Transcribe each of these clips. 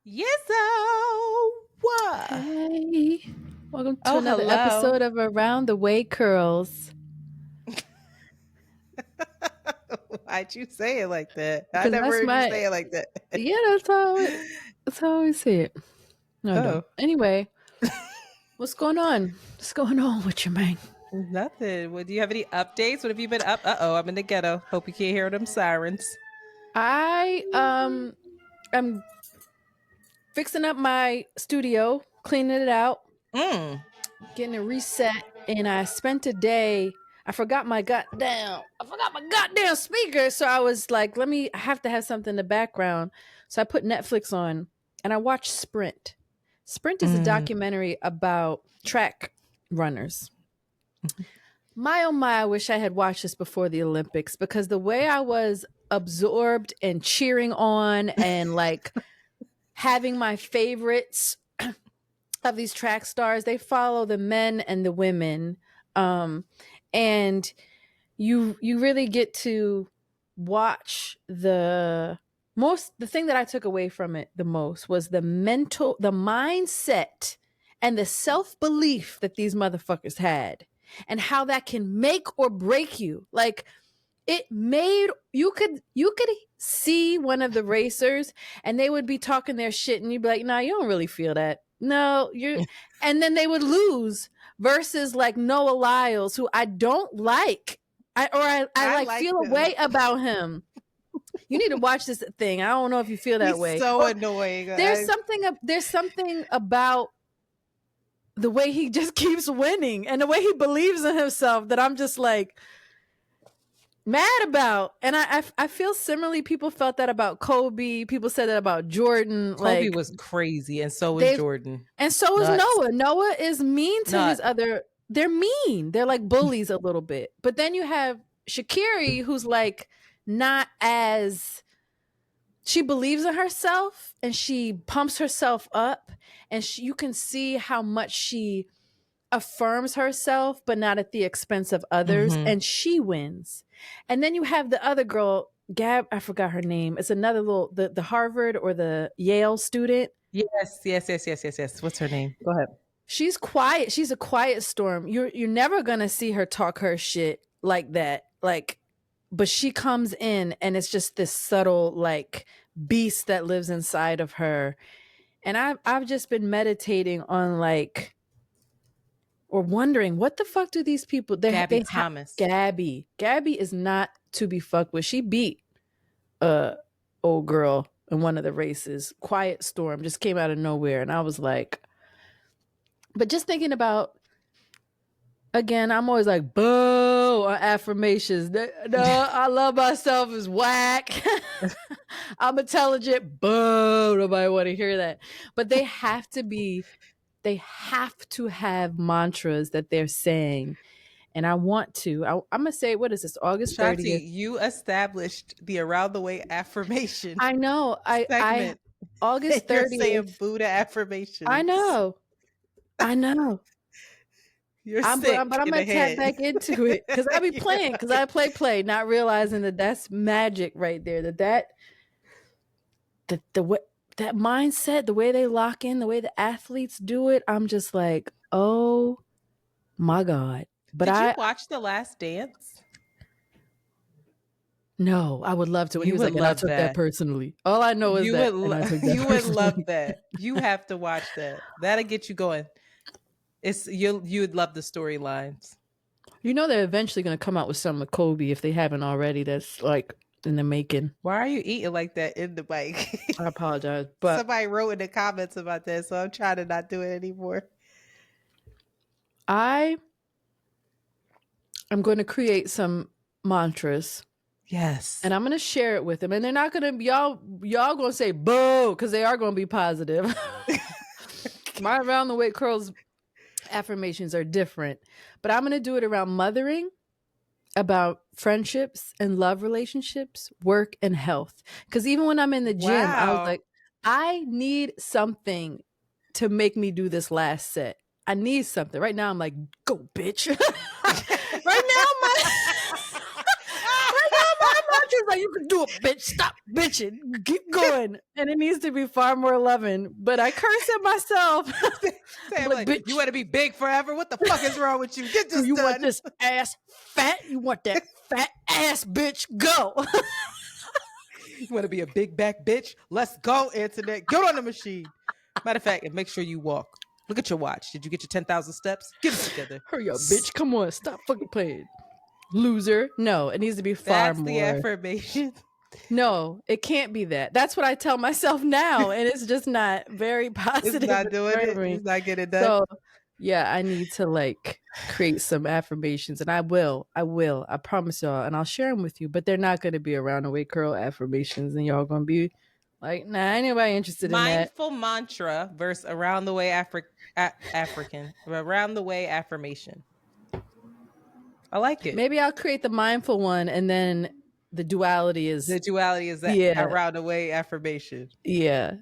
Yizzo! What? Hey, welcome to Oh, another hello. episode of Around the Way Curls. Why'd you say it like that? I Because never that's heard you my, say it like that. yeah, that's how we say it. No, I don't. Oh, Anyway, what's going on? What's going on with you, man? nothing. Well, do you have any updates? What have you been up? Uh-oh, I'm in the ghetto. Hope you can't hear them sirens. I am fixing up my studio, cleaning it out, Mm. getting it reset, and I spent a day. I forgot my goddamn speaker, so I was like, I have to have something in the background. So I put Netflix on and I watched Sprint. Sprint is a documentary about track runners. My oh my, I wish I had watched this before the Olympics, because the way I was absorbed and cheering on and like having my favorites of these track stars, they follow the men and the women. And you really get to watch the thing that I took away from it the most was the mindset and the self-belief that these motherfuckers had, and how that can make or break you. Like, it made you could see one of the racers and they would be talking their shit and you'd be like, nah, you don't really feel that. No, and then they would lose, versus like Noah Lyles, who I don't like. I like feel a way about him. You need to watch this thing. I don't know if you feel that way. He's so annoying. There's something about the way he just keeps winning and the way he believes in himself that I'm just like mad about. And I feel similarly. People felt that about Kobe. People said that about Jordan. Kobe like, was crazy, and so was Jordan. And so is Noah. Noah is mean to his other. They're mean. They're like bullies a little bit. But then you have Sha'Carri, who's like not as. She believes in herself and she pumps herself up, and you can see how much she affirms herself, but not at the expense of others. And she wins. And then you have the other girl, Gab, I forgot her name. It's another the Harvard or the Yale student. Yes. What's her name? Go ahead. She's quiet. She's a quiet storm. You're never gonna see her talk her shit like that. Like, but she comes in and it's just this subtle like beast that lives inside of her. And I've just been meditating on like, or wondering, what the fuck do these people? Gabby Thomas. Gabby is not to be fucked with. She beat old girl in one of the races. Quiet Storm just came out of nowhere, and I was like, but just thinking about, again, I'm always like, boo, on affirmations. No, I love myself is whack. I'm intelligent. Boo. Nobody want to hear that. But they have to have mantras that they're saying. And I want to. I'm going to say, what is this, August 30th? Shanti, you established the Around the Way affirmation. I know. I August 30th. You're saying Buddha affirmations. I know. You're sick, but I'm going to tap back into it, because I be playing, because I play, not realizing that that's magic right there. That mindset, the way they lock in, the way the athletes do it, I'm just like, oh my God. But did you watch The Last Dance? No, I would love to. When he was like, and I took that personally. All I know is that you would love that. You have to watch that. That'll get you going. You would love the storylines. You know, they're eventually going to come out with some with Kobe, if they haven't already. That's like in the making. Why are you eating like that in the mic? I apologize, but somebody wrote in the comments about that, so I'm trying to not do it anymore. I'm going to create some mantras. Yes. And I'm going to share it with them. And they're not going to, y'all going to say boo, because they are going to be positive. My Around the Way Curls affirmations are different. But I'm going to do it around mothering, about friendships and love relationships, work, and health. Because even when I'm in the gym, I was like, I need something to make me do this last set. I need something. Right now, I'm like, go, bitch. Right now, my Audrey's like, you can do it, bitch. Stop bitching. Keep going. And it needs to be far more loving. But I curse at myself. I'm like, bitch, you want to be big forever? What the fuck is wrong with you? Get this you done. want this ass fat? You want that fat ass bitch? Go. You want to be a big back bitch? Let's go, Antoinette. Get on the machine. Matter of fact, and make sure you walk. Look at your watch. Did you get your 10,000 steps? Get it together. Hurry up, bitch. Come on. Stop fucking playing. Loser. No, it needs to be far more. That's the affirmation. No, it can't be that. That's what I tell myself now, and it's just not very positive. It's not doing it. It's not getting it done. So, yeah, I need to like create some affirmations, and I will. I promise y'all, and I'll share them with you. But they're not going to be around the way curl affirmations, and y'all going to be like, nah, anybody interested in that? Mindful mantra versus around the way African, around the way affirmation. I like it. Maybe I'll create the mindful one, and then the duality is that around the way affirmation. Yeah.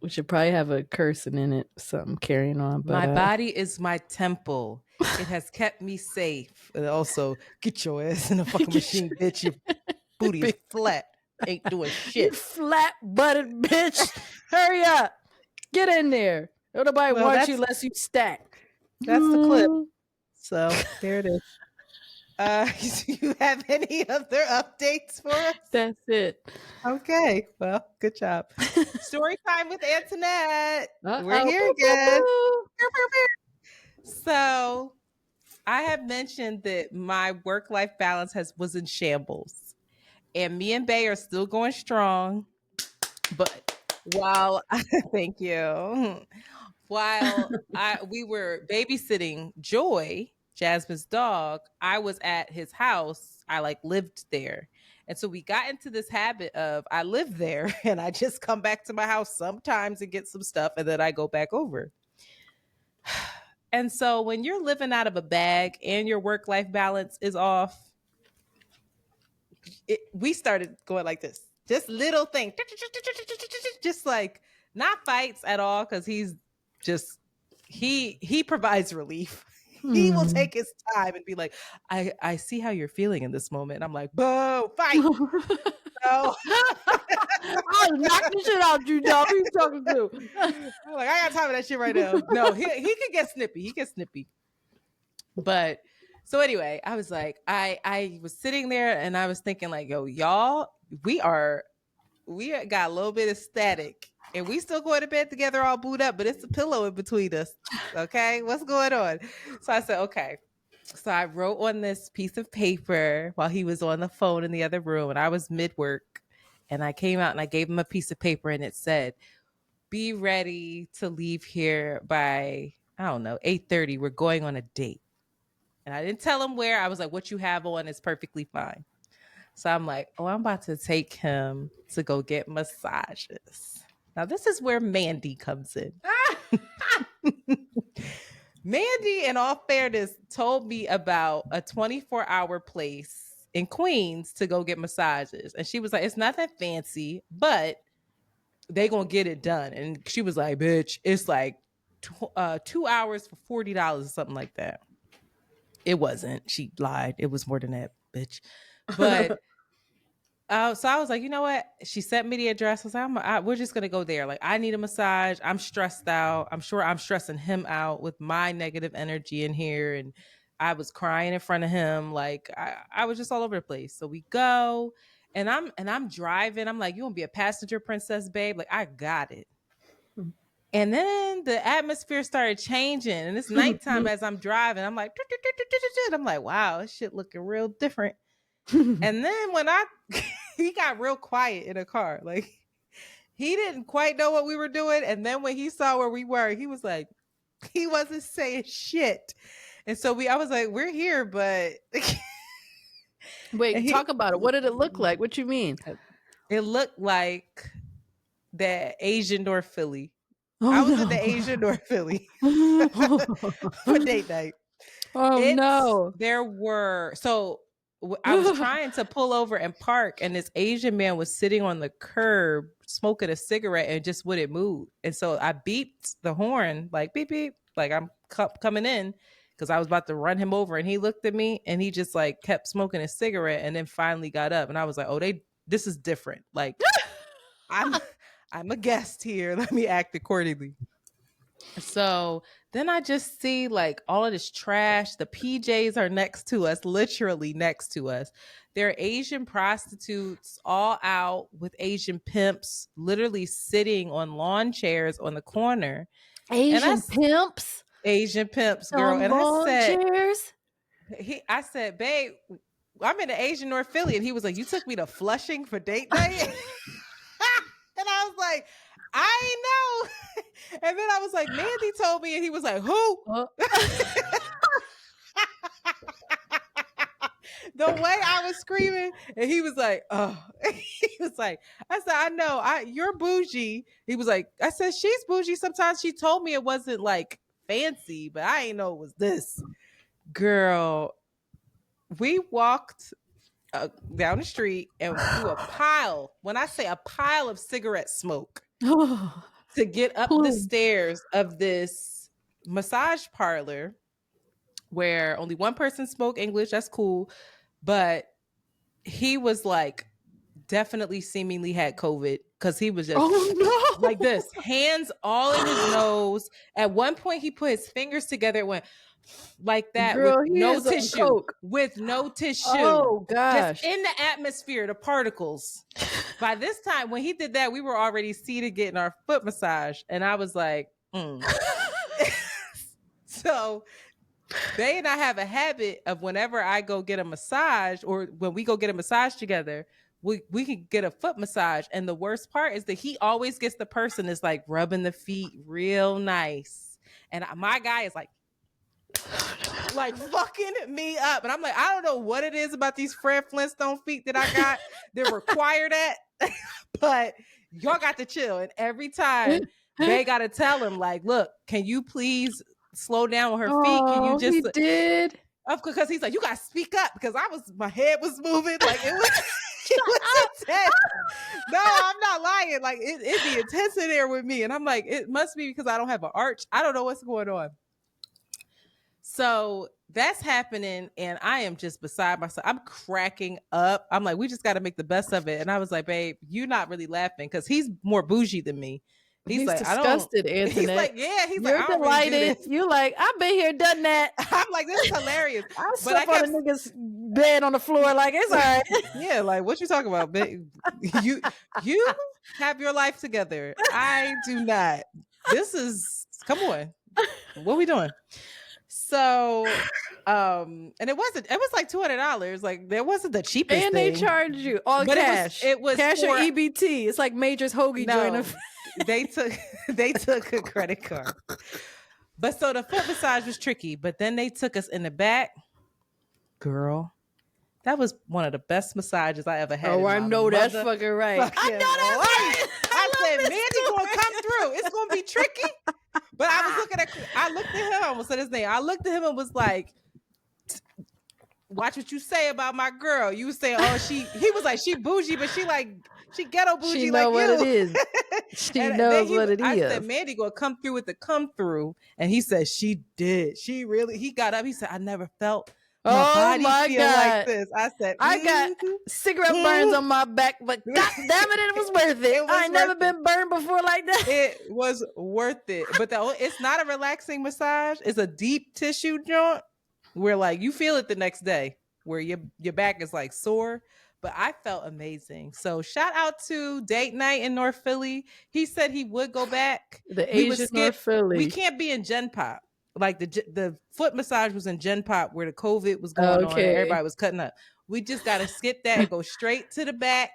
We should probably have a cursing in it, something carrying on. But my body is my temple. It has kept me safe. And also, get your ass in the fucking machine, bitch. Your booty is flat. Ain't doing shit. You flat-butted bitch. Hurry up. Get in there. Nobody wants you unless you stack. That's the clip. So, there it is. Do you have any other updates for us? That's it. Okay. Well, good job. Story time with Antoinette. Uh-oh. We're here again. So I have mentioned that my work-life balance was in shambles. And me and Bay are still going strong. But while thank you. While we were babysitting Joy, Jasmine's dog, I was at his house. I like lived there. And so we got into this habit of I live there and I just come back to my house sometimes and get some stuff and then I go back over. And so when you're living out of a bag and your work-life balance is off, we started going like this. Just little things. Just like not fights at all because he's just, he provides relief. He will take his time and be like, I see how you're feeling in this moment. And I'm like, boo, fight. So, I'll knock the shit out you, dog. Who you talking to? I'm like, I got time for that shit right now. No, he can get snippy. He gets snippy. But so anyway, I was like, I was sitting there and I was thinking like, yo, y'all, we got a little bit of static. And we still going to bed together all booed up, but it's a pillow in between us. Okay, what's going on? So I said, okay. So I wrote on this piece of paper while he was on the phone in the other room, and I was mid-work. And I came out and I gave him a piece of paper, and it said, be ready to leave here by, I don't know, 8:30. We're going on a date. And I didn't tell him where. I was like, what you have on is perfectly fine. So I'm like, oh, I'm about to take him to go get massages. Now, this is where Mandy comes in. Mandy, in all fairness, told me about a 24-hour place in Queens to go get massages. And she was like, it's not that fancy, but they gonna get it done. And she was like, bitch, it's like 2 hours for $40 or something like that. It wasn't. She lied. It was more than that, bitch. But... so I was like, you know what? She sent me the address. I was like, we're just going to go there. Like, I need a massage. I'm stressed out. I'm sure I'm stressing him out with my negative energy in here. And I was crying in front of him. Like, I was just all over the place. So we go and I'm driving. I'm like, you want to be a passenger princess, babe? Like, I got it. And then the atmosphere started changing. And it's nighttime as I'm driving. I'm like, I'm like, wow, this shit looking real different. And then when he got real quiet in a car, like he didn't quite know what we were doing. And then when he saw where we were, he was like, he wasn't saying shit. And so I was like, we're here, but wait, talk about it. What did it look like? What you mean? It looked like the Asian North Philly. I was in the Asian North Philly for date night. No. There were, so I was trying to pull over and park, and this Asian man was sitting on the curb smoking a cigarette and just wouldn't move. And so I beeped the horn, like beep, beep, like I'm coming in because I was about to run him over. And he looked at me and he just like kept smoking a cigarette and then finally got up. And I was like, oh, this is different. Like I'm a guest here. Let me act accordingly. So then I just see like all of this trash. The PJs are next to us, literally next to us. There are Asian prostitutes all out with Asian pimps, literally sitting on lawn chairs on the corner. Asian pimps? Asian pimps, girl. On And lawn chairs? I said, babe, I'm in the Asian North Philly. And he was like, you took me to Flushing for date night? And I was like, I know. And then I was like, Mandy told me, and he was like, who? The way I was screaming, and he was like, oh, he was like, I said, I know, you're bougie. He was like, I said, she's bougie. Sometimes she told me it wasn't like fancy, but I didn't know it was this. Girl, we walked down the street and through a pile, when I say a pile of cigarette smoke, to get up the stairs of this massage parlor where only one person spoke English. That's cool. But he was like, definitely seemingly had COVID because he was just like this, hands all in his nose. At one point, he put his fingers together and went like that. Girl, with no tissue. With no tissue. Oh, gosh. Just in the atmosphere, the particles. By this time, when he did that, we were already seated getting our foot massage. And I was like, So Bay and I have a habit of whenever I go get a massage, or when we go get a massage together, we can get a foot massage. And the worst part is that he always gets the person that's like rubbing the feet real nice. And my guy is like fucking me up. And I'm like, I don't know what it is about these Fred Flintstone feet that I got that require that. But y'all got to chill. And every time they got to tell him, like, look, can you please slow down with her feet? Can you just... He did? Because he's like, you got to speak up, because my head was moving. Like, it was... It was intense. No, I'm not lying. Like, it'd be intense in there with me. And I'm like, it must be because I don't have an arch. I don't know what's going on. So that's happening, and I am just beside myself. I'm cracking up. I'm like, we just got to make the best of it. And I was like, babe, you're not really laughing, because he's more bougie than me. He's like, disgusted, Antoinette. He's like, yeah. He's You're like, delighted. Really You're like, I've been here, done that. I'm like, this is hilarious. I slept on a nigga's bed on the floor. Like, it's all right. Yeah, like, what you talking about, babe? You have your life together. I do not. This is, come on. What are we doing? So, and it was like $200. Like, there wasn't the cheapest and thing. They charged you all cash. It was cash or EBT. It's like Major's Hoagie joint. They took a credit card. But so the foot massage was tricky. But then they took us in the back. Girl, that was one of the best massages I ever had. Oh, I know that's fucking right. I know that's right. I said, Mandy gonna come through. It's gonna be tricky. But I looked at him. I almost said his name. I looked at him and was like, watch what you say about my girl. You say, he was like, she bougie, but she ghetto bougie. She know like what it is. She knows what it is. I said, Mandy gonna come through with the come through. And he said, she did. He got up. He said, I never felt my body feel like this. I said, I got cigarette burns on my back, but god damn it was worth it. I ain't never been burned before like that. It was worth it. But it's not a relaxing massage. It's a deep tissue joint where like you feel it the next day, where your back is like sore. But I felt amazing. So shout out to Date Night in North Philly. He said he would go back. The Asian North Philly. We can't be in Gen Pop. Like the foot massage was in Gen Pop where the COVID was going on and everybody was cutting up. We just got to skip that and go straight to the back,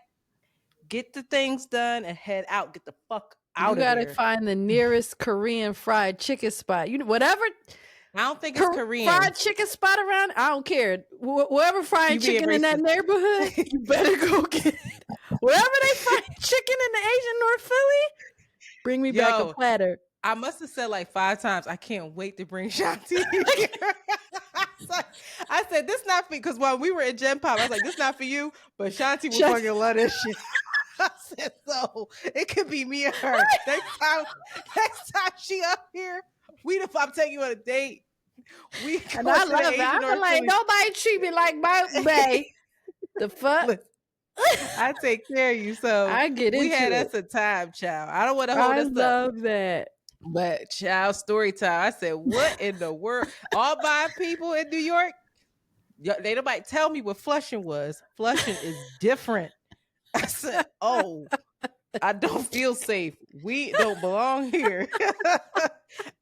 get the things done, and head out. Get the fuck out of there. You got to find the nearest Korean fried chicken spot. Whatever. I don't think it's Korean. Fried chicken spot around? I don't care. Whoever fried chicken in that neighborhood, you better go get it. Wherever they fried chicken in the Asian North Philly, bring me back a platter. I must have said like 5 times, I can't wait to bring Shanti here. I said, this not for you. Because while we were in Gen Pop, I was like, this not for you. But Shanti will fucking love this shit. I said, so it could be me and her. Next time she up here, I'm taking you on a date. And I love it. I'm like, nobody treat me like my bae. The fuck? I take care of you. So I get we into had it. us a time, child. I don't want to hold I us up. love that. But child, story time. I said, what in the world? All my people in New York, they nobody tell me what Flushing was. Flushing is different. I said, oh, I don't feel safe. We don't belong here.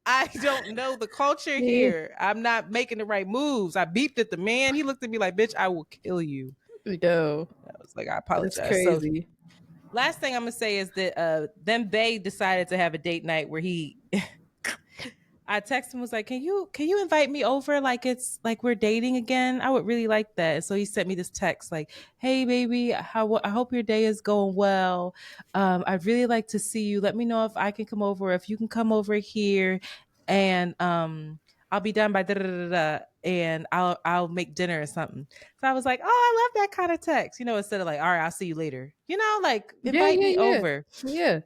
I don't know the culture Yeah. here. I'm not making the right moves. I beeped at the man. He looked at me like, bitch, I will kill you. No, I was like, I that's apologize. So crazy. last thing I'm gonna say is that then they decided to have a date night where he I texted him, was like, can you invite me over? Like it's like we're dating again. I would really like that. And so he sent me this text like, hey baby, I hope your day is going well. I'd really like to see you. Let me know if I can come over, if you can come over here, and I'll be done by da da da da, and I'll make dinner or something. So I was like, oh, I love that kind of text, instead of like, all right, I'll see you later. Like Yeah, invite yeah, me yeah, over. yeah.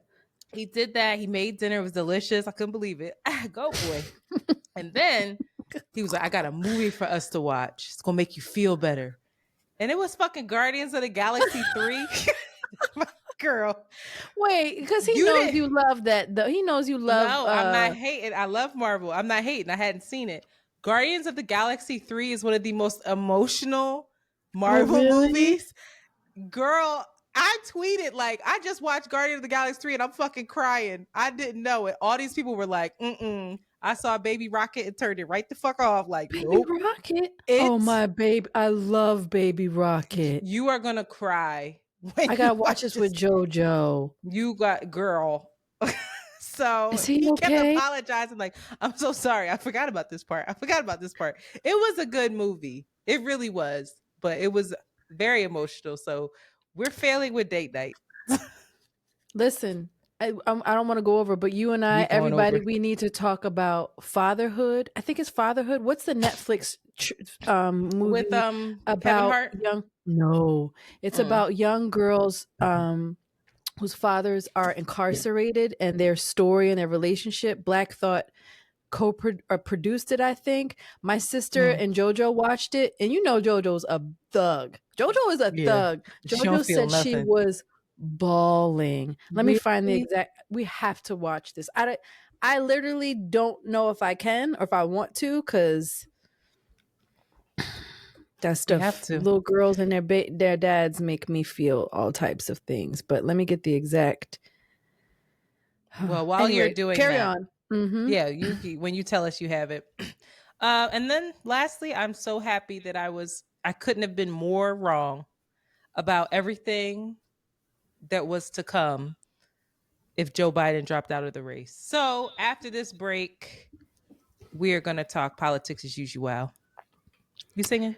He did that. He made dinner. It was delicious. I couldn't believe it. Go boy. And then he was like, I got a movie for us to watch. It's gonna make you feel better. And it was fucking Guardians of the Galaxy 3. Girl. Wait, because he You knows didn't. you love that. Though he knows you love. No, I'm not hating. I love Marvel. I'm not hating. I hadn't seen it. Guardians of the Galaxy 3 is one of the most emotional Oh, Marvel really? movies. Girl, I tweeted like, I just watched Guardians of the Galaxy 3 and I'm fucking crying. I didn't know it. All these people were like, I saw Baby Rocket and turned it right the fuck off. Like, Baby nope. Rocket. Oh my baby, I love Baby Rocket. You are gonna cry when I you gotta watch watch this with this. JoJo. You got girl. So Is he he kept okay? apologizing, like, I'm so sorry. I forgot about this part. It was a good movie. It really was, but it was very emotional. So we're failing with date night. Listen, I don't want to go over, but you and I, We going everybody, over we need to talk about fatherhood. I think it's fatherhood. What's the Netflix with movie Kevin about Hart. young? No, it's about young girls whose fathers are incarcerated and their story and their relationship. Black Thought produced it, I think. My sister and JoJo watched it, and JoJo's a thug. JoJo is a Yeah, thug. she don't JoJo feel said she nothing. was bawling. Let me find the Really? exact. We have to watch this. I literally don't know if I can or if I want to, because that You have stuff, to. little girls and their dads make me feel all types of things. But let me get the exact. Well, while you're Anyway, doing carry that, on. Mm-hmm. yeah, when you tell us you have it. And then lastly, I'm so happy that I couldn't have been more wrong about everything that was to come if Joe Biden dropped out of the race. So after this break, we're gonna talk politics as usual. You singing?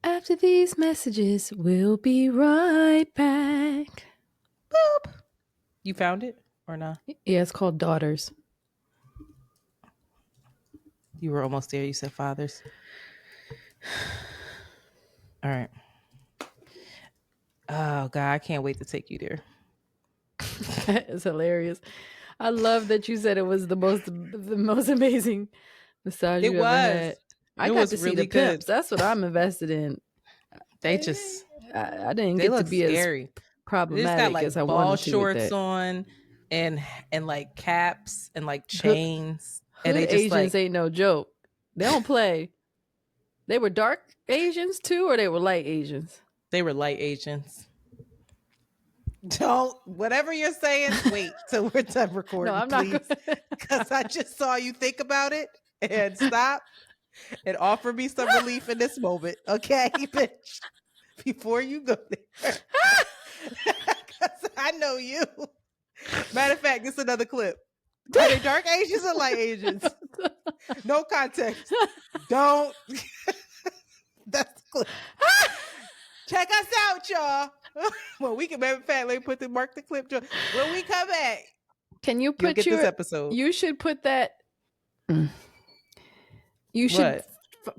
After these messages, we'll be right back. Boop. You found it or not? Yeah, it's called Daughters. You were almost there. You said fathers. All right. Oh God, I can't wait to take you there. It's hilarious. I love that you said it was the most amazing massage It you ever had. was. I It got was to see the really good. pimps. That's what I'm invested in. They just I didn't they get to look be as scary. They just got problematic as I like ball wanted to with shorts that. on and like caps and like Hood, chains. And hood they just Asians like ain't no joke. They don't play. They were dark Asians too, or they were light Asians? they were light Asians. Don't whatever you're saying, wait till we're done No, recording, I'm not please. going. Because I just saw you think about it and stop and offer me some relief in this moment. Okay, bitch. Before you go there. Because I know you. Matter of fact, this is another clip. Are they dark Asians or light Asians? No context. Don't. That's the clip. Check us out, y'all. Well, we can, matter of fact, let me mark the clip. When we come back, Can you you'll put get this episode. You should put that. You should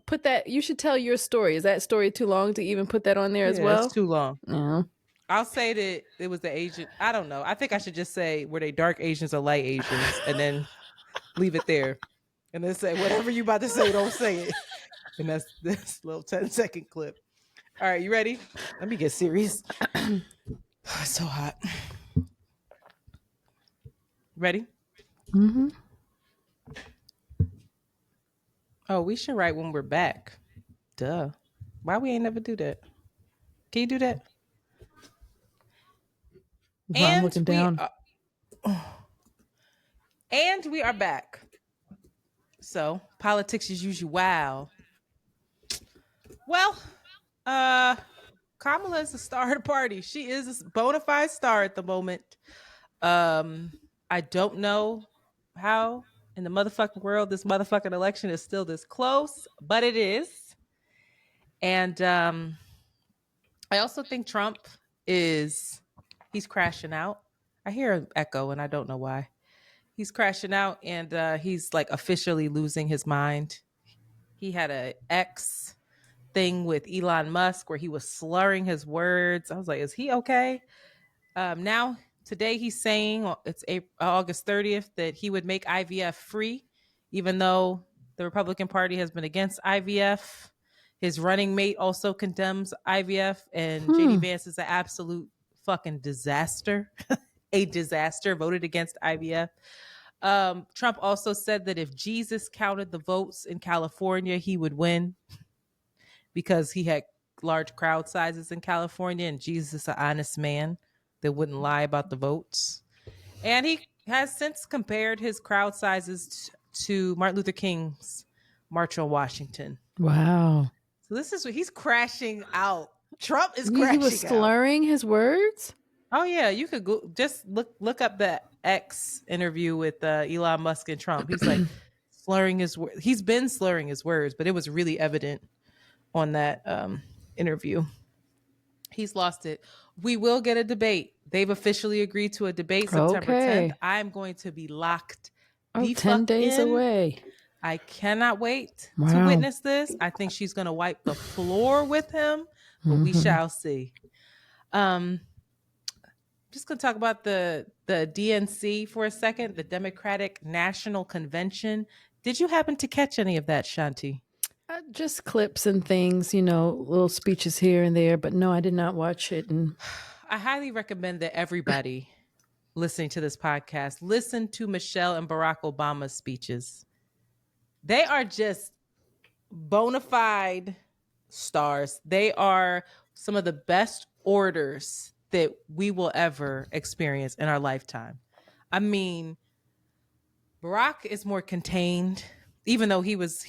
put that. You should tell your story. Is that story too long to even put that on there as well? It's too long. No. I'll say that it was the Asian. I don't know. I think I should just say, were they dark Asians or light Asians? And then leave it there. And then say, whatever you about to say, don't say it. And that's this little 10-second clip. All right, you ready? Let me get serious. It's so hot. Ready? Mm-hmm. Oh, we should write when we're back. Duh. Why we ain't never do that? Can you do that? Well, I'm And looking we down. are, and we are back. So politics as usual. Well, uh, Kamala is the star of the party. She is a bona fide star at the moment. Um, I don't know how in the motherfucking world this motherfucking election is still this close, but it is. And I also think Trump is he's crashing out. I hear an echo and I don't know why. He's crashing out and he's like officially losing his mind. He had a X thing with Elon Musk where he was slurring his words. I was like, is he okay? Now, today he's saying it's August 30th that he would make IVF free, even though the Republican Party has been against IVF. His running mate also condemns IVF, and JD Vance is an absolute fucking disaster. A disaster, voted against IVF. Trump also said that if Jesus counted the votes in California, he would win because he had large crowd sizes in California, and Jesus is an honest man that wouldn't lie about the votes. And he has since compared his crowd sizes to Martin Luther King's March on Washington. Wow. So this is what he's crashing out. Trump is He was crashing out. slurring his words? Oh yeah, you could go, just look up the X interview with Elon Musk and Trump. He's like slurring his words. He's been slurring his words, but it was really evident on that interview. He's lost it. We will get a debate. They've officially agreed to a debate September 10th. I'm going to be locked the 10 fuck days in. away. I cannot wait Wow. to witness this. I think she's going to wipe the floor with him, but we shall see. Just going to talk about the DNC for a second, the Democratic National Convention. Did you happen to catch any of that, Shanti? Just clips and things, little speeches here and there, but no, I did not watch it. And I highly recommend that everybody listening to this podcast listen to Michelle and Barack Obama's speeches. They are just bona fide stars. They are some of the best orators that we will ever experience in our lifetime. I mean, Barack is more contained, even though he was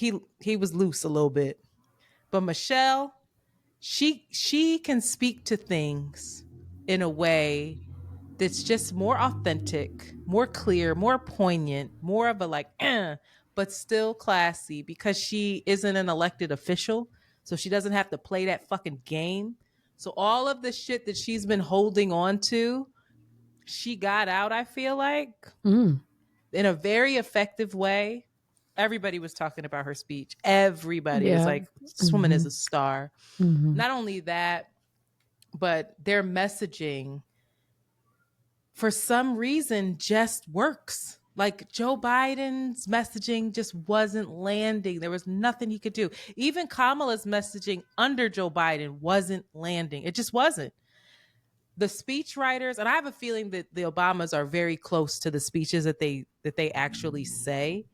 loose a little bit. But Michelle, she can speak to things in a way that's just more authentic, more clear, more poignant, more of a but still classy because she isn't an elected official. So she doesn't have to play that fucking game. So all of the shit that she's been holding on to, she got out, I feel like, in a very effective way. Everybody was talking about her speech. Everybody was like, this woman is a star. Not only that, but their messaging for some reason just works. Like Joe Biden's messaging just wasn't landing. There was nothing he could do. Even Kamala's messaging under Joe Biden wasn't landing. It just wasn't. The speech writers, and I have a feeling that the Obamas are very close to the speeches that they actually say,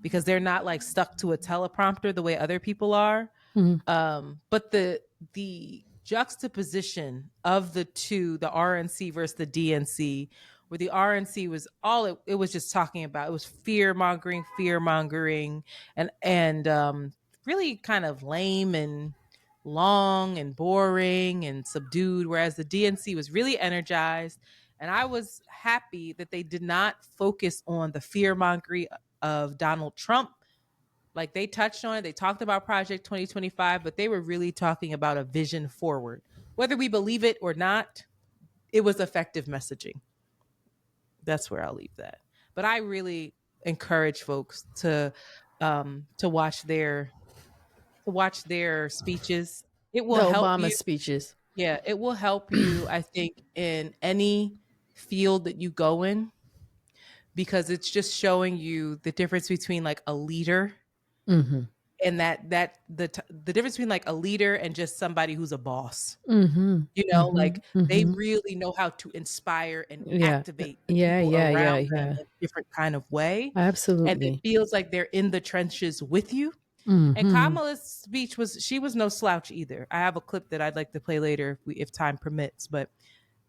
because they're not like stuck to a teleprompter the way other people are. But the juxtaposition of the two, the RNC versus the DNC, where the RNC was all it was just talking about, it was fear mongering, and really kind of lame and long and boring and subdued, whereas the DNC was really energized. And I was happy that they did not focus on the fear mongering of Donald Trump. Like they touched on it, they talked about Project 2025, but they were really talking about a vision forward. Whether we believe it or not, it was effective messaging. That's where I'll leave that. But I really encourage folks to watch their speeches. It will the help Obama you. speeches. Yeah, it will help you, I think, in any field that you go in, because it's just showing you the difference between like a leader and that the difference between like a leader and just somebody who's a boss. Mm-hmm. You know, Mm-hmm. like they Mm-hmm. really know how to inspire and Yeah. activate the Yeah. people Yeah. Yeah. around them Yeah. in a different kind of way. And it Absolutely. feels like they're in the trenches with you. And Mm-hmm. Kamala's speech she was no slouch either. I have a clip that I'd like to play later if time permits, but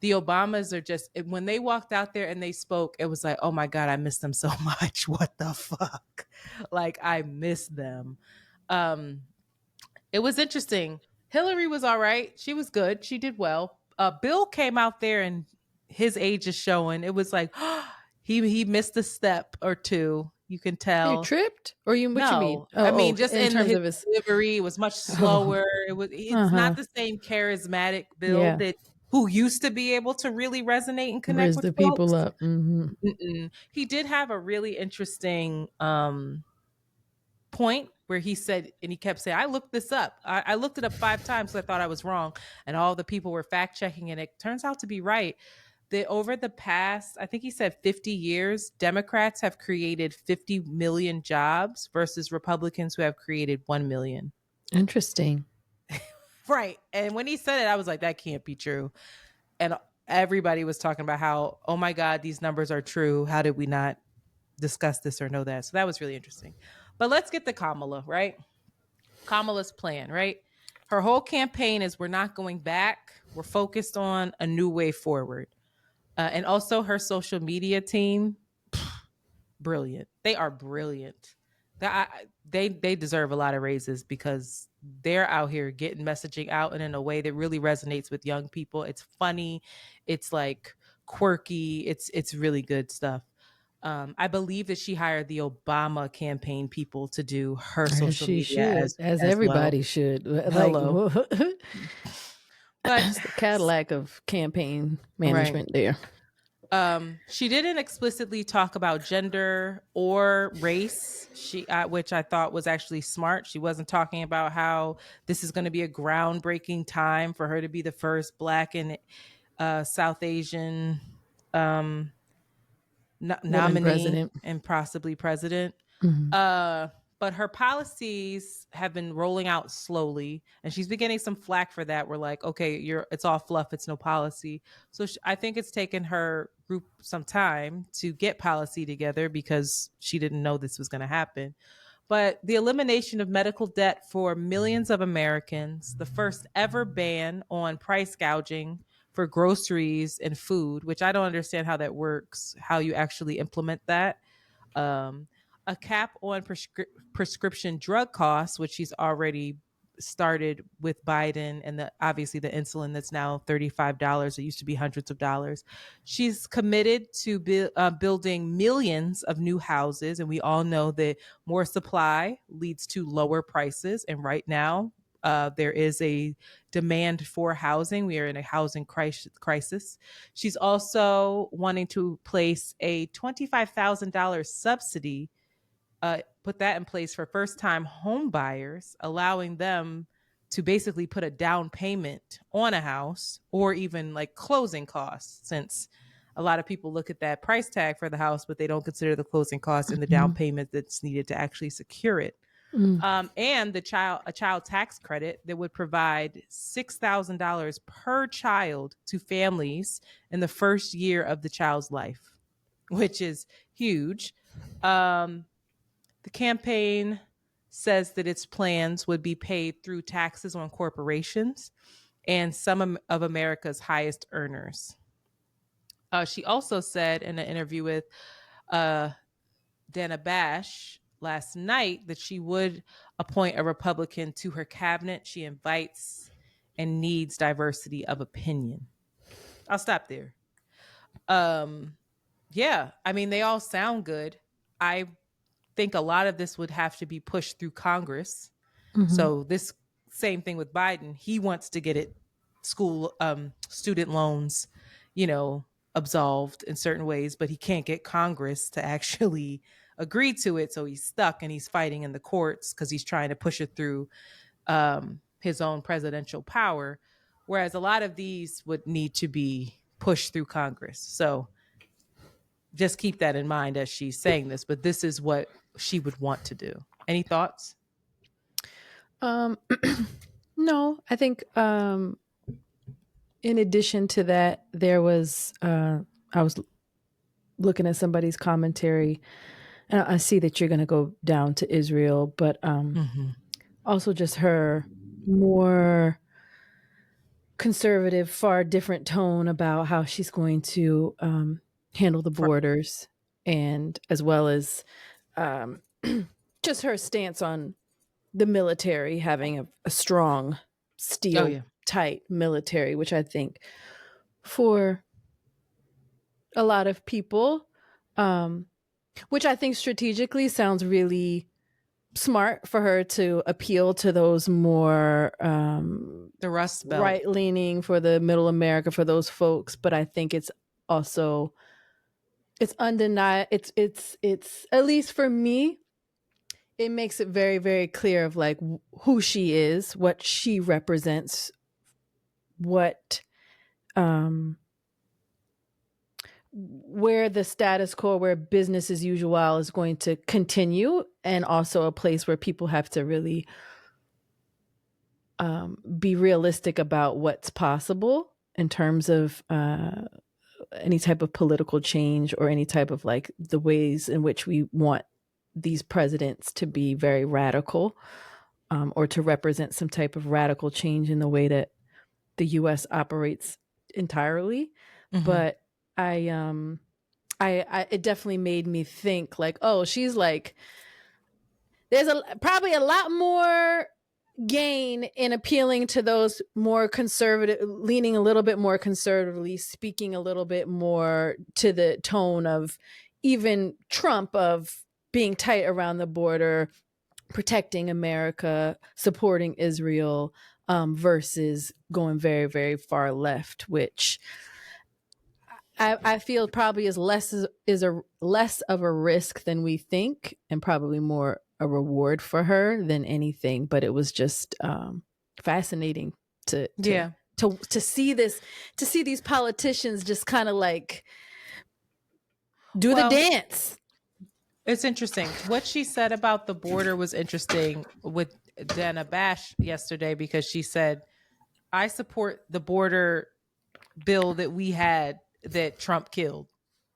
the Obamas are just when they walked out there and they spoke, it was like, oh my God, I miss them so much. What the fuck? Like I miss them. Um, it was interesting. Hillary was all right. She was good. She did well. Bill came out there and his age is showing. It was like he missed a step or two. You can He tell. tripped, or you? What you mean? No, Oh, I mean oh, just in in terms his of his. delivery, it was much Oh, slower. It's uh-huh. not the same charismatic Bill Yeah. that who used to be able to really resonate and connect Raise with the people folks. up. Mm-hmm. Mm-mm. He did have a really interesting point where he said, and he kept saying, I looked this up. I looked it up 5 times, so I thought I was wrong. And all the people were fact checking, and it turns out to be right. That over the past, I think he said 50 years, Democrats have created 50 million jobs versus Republicans who have created 1 million. Interesting. Right. And when he said it, I was like, that can't be true. And everybody was talking about how, oh my God, these numbers are true. How did we not discuss this or know that? So that was really interesting. But let's get to Kamala, right? Kamala's plan, right? Her whole campaign is we're not going back. We're focused on a new way forward. And also her social media team, brilliant. They are brilliant. They deserve a lot of raises because they're out here getting messaging out and in a way that really resonates with young people. It's funny, it's like quirky, it's really good stuff. I believe that she hired the Obama campaign people to do her As social she media should, as as well. everybody should. Like, Hello, but it's the Cadillac of campaign right. management there. She didn't explicitly talk about gender or race. Which I thought was actually smart. She wasn't talking about how this is going to be a groundbreaking time for her to be the first Black and South Asian um, Woman nominee president. and possibly president. Mhm. Uh, but her policies have been rolling out slowly, and she's been getting some flack for that. We're like, okay, it's all fluff, it's no policy. So I think it's taken her group some time to get policy together because she didn't know this was going to happen. But the elimination of medical debt for millions of Americans, the first ever ban on price gouging for groceries and food, which I don't understand how that works, how you actually implement that. Um, a cap on prescription drug costs, which she's already started with Biden, and obviously the insulin that's now $35. It used to be hundreds of dollars. She's committed to building millions of new houses, and we all know that more supply leads to lower prices. And right now, there is a demand for housing. We are in a housing crisis. She's also wanting to place a $25,000 subsidy, put that in place for first time home buyers, allowing them to basically put a down payment on a house or even like closing costs, since a lot of people look at that price tag for the house, but they don't consider the closing costs and the down Mhm. payment that's needed to actually secure it. Mm. And a child tax credit that would provide $6,000 per child to families in the first year of the child's life, which is huge. The campaign says that its plans would be paid through taxes on corporations and some of America's highest earners. She also said in an interview with uh, Dana Bash last night that she would appoint a Republican to her cabinet. She invites and needs diversity of opinion. I'll stop there. Um, yeah, I mean, they all sound good. I think a lot of this would have to be pushed through Congress. Mhm. So this same thing with Biden, he wants to get it school student loans, you know, absolved in certain ways, but he can't get Congress to actually agree to it. So he's stuck and he's fighting in the courts because he's trying to push it through his own presidential power. Whereas a lot of these would need to be pushed through Congress. So just keep that in mind as she's saying this, but this is what she would want to do. Any thoughts? Um, no, I think in addition to that, there was I was looking at somebody's commentary, and I see that you're going to go down to Israel, but Mm-hmm. also just her more conservative, far different tone about how she's going to handle the borders, and as well as um, just her stance on the military having a strong, Oh steel yeah. tight military, which I think for a lot of people, um, which I think strategically sounds really smart for her to appeal to those more The Rust Belt. right leaning, for the middle America, for those folks. But I think it's also, it's undeniable. It's at least for me, it makes it very, very clear of like who she is, what she represents, what um where the status quo, where business as usual is going to continue, and also a place where people have to really be realistic about what's possible in terms of any type of political change, or any type of like the ways in which we want these presidents to be very radical, or to represent some type of radical change in the way that the US operates entirely. Mm-hmm. But I it definitely made me think like, oh, she's like, there's probably a lot more gain in appealing to those more conservative, leaning a little bit more conservatively, speaking a little bit more to the tone of even Trump, of being tight around the border, protecting America, supporting Israel, versus going very, very far left, which I feel probably is a less of a risk than we think, and probably more a reward for her than anything. But it was just fascinating to to Yeah. to see this, to see these politicians just kind of like do the Well, dance. it's interesting. What she said about the border was interesting with Dana Bash yesterday, because she said, I support the border bill that we had that Trump killed.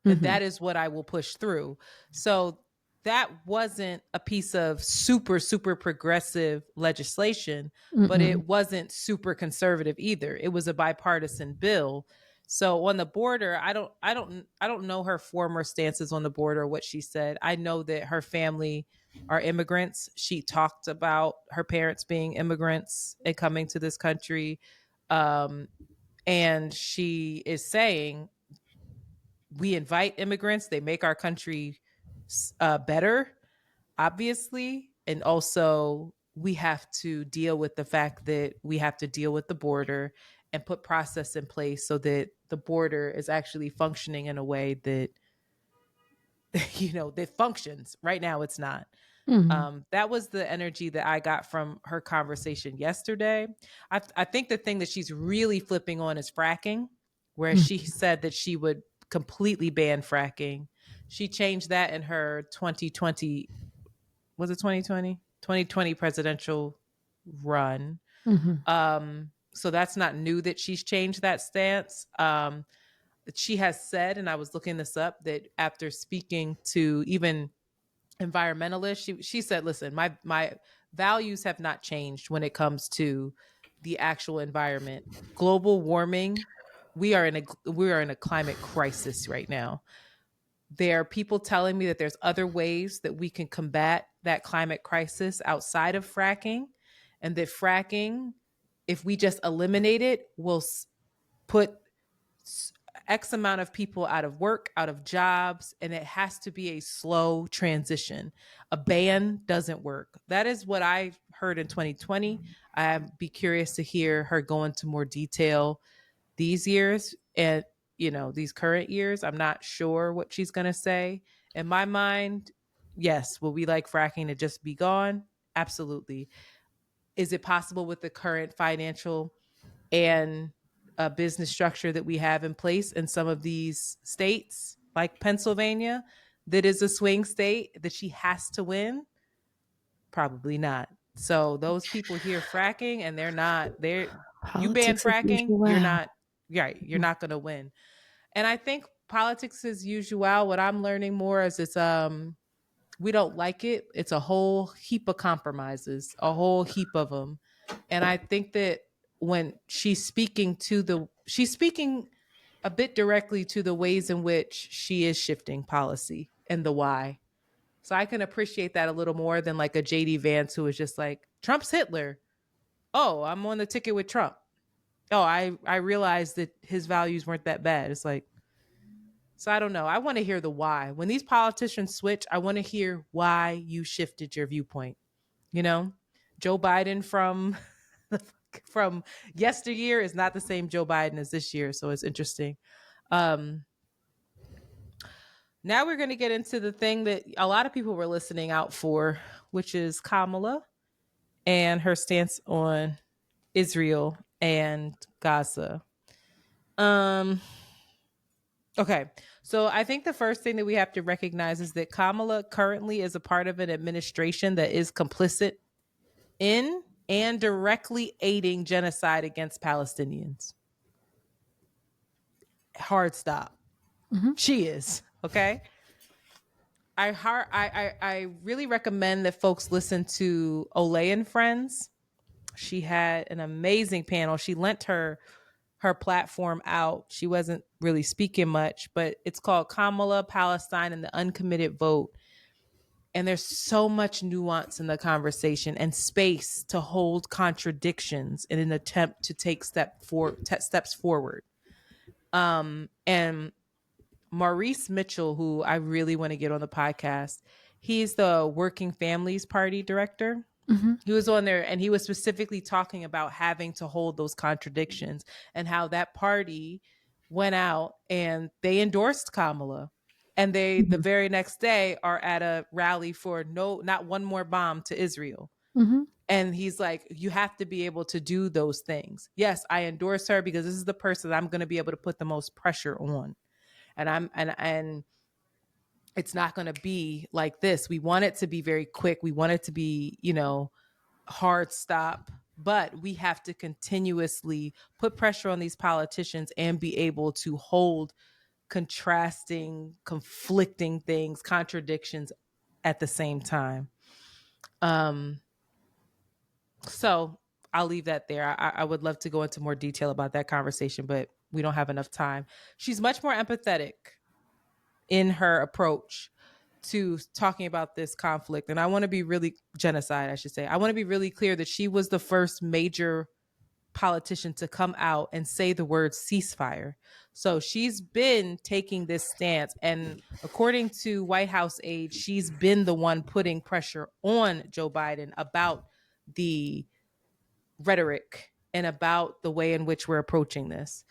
And Mm-hmm. that is what I will push through. So that wasn't a piece of super, super progressive legislation, but Mm-mm. it wasn't super conservative either. It was a bipartisan bill. So on the border, I don't know her former stances on the border, what she said. I know that her family are immigrants. She talked about her parents being immigrants and coming to this country. Um, and she is saying, we invite immigrants, they make our country better, obviously. And also, we have to deal with the fact that we have to deal with the border and put process in place so that the border is actually functioning in a way that, that functions. Right now, it's not. Mm-hmm. That was the energy that I got from her conversation yesterday. I think the thing that she's really flipping on is fracking, where she said that she would completely ban fracking. She changed that in her 2020, was it 2020 presidential run. Mm-hmm. So that's not new that she's changed that stance. She has said, and I was looking this up, that after speaking to even environmentalist, she said, listen, my values have not changed when it comes to the actual environment. Global warming, we are in a climate crisis right now. There are people telling me that there's other ways that we can combat that climate crisis outside of fracking, and that fracking, if we just eliminate it, will put X amount of people out of work, out of jobs, and it has to be a slow transition. A ban doesn't work. That is what I heard in 2020. I'd be curious to hear her go into more detail these years, and these current years. I'm not sure what she's going to say. In my mind, yes, will we like fracking to just be gone? Absolutely. Is it possible with the current financial and business structure that we have in place in some of these states, like Pennsylvania, that is a swing state that she has to win? Probably not. So those people hear fracking and you ban Politics as fracking, you're usual. not right, you're not going to win. And I think politics as usual, what I'm learning more is it's we don't like it. It's a whole heap of compromises, a whole heap of them. And I think that when she's speaking a bit directly to the ways in which she is shifting policy and the why. So I can appreciate that a little more than like a JD Vance who is just like, Trump's Hitler. Oh, I'm on the ticket with Trump. Oh, I realized that his values weren't that bad. It's like, so I don't know. I want to hear the why. When these politicians switch, I want to hear why you shifted your viewpoint. You know, Joe Biden from yesteryear is not the same Joe Biden as this year, so it's interesting. Um Now we're going to get into the thing that a lot of people were listening out for, which is Kamala and her stance on Israel and Gaza. Um Okay. So I think the first thing that we have to recognize is that Kamala currently is a part of an administration that is complicit in and directly aiding genocide against Palestinians. Hard stop. Mm-hmm. She is. Okay. I really recommend that folks listen to Olay and Friends. She had an amazing panel. She lent her platform out. She wasn't really speaking much, but it's called Kamala, Palestine, and the Uncommitted Vote. And there's so much nuance in the conversation and space to hold contradictions in an attempt to take steps forward. And Maurice Mitchell, who I really want to get on the podcast, he's the Working Families Party director. Mm-hmm. He was on there and he was specifically talking about having to hold those contradictions and how that party went out and they endorsed Kamala. And they, the very next day, are at a rally for not one more bomb to Israel. Mm-hmm. And he's like, you have to be able to do those things. Yes, I endorse her because this is the person that I'm going to be able to put the most pressure on. And it's not going to be like this. We want it to be very quick. We want it to be, hard stop, but we have to continuously put pressure on these politicians and be able to hold contrasting, conflicting things, contradictions at the same time. So I'll leave that there. I would love to go into more detail about that conversation, but we don't have enough time. She's much more empathetic in her approach to talking about this conflict. And I want to be really genocide, I should say. I want to be really clear that she was the first major politician to come out and say the word ceasefire. So she's been taking this stance. And according to White House aides, she's been the one putting pressure on Joe Biden about the rhetoric and about the way in which we're approaching this.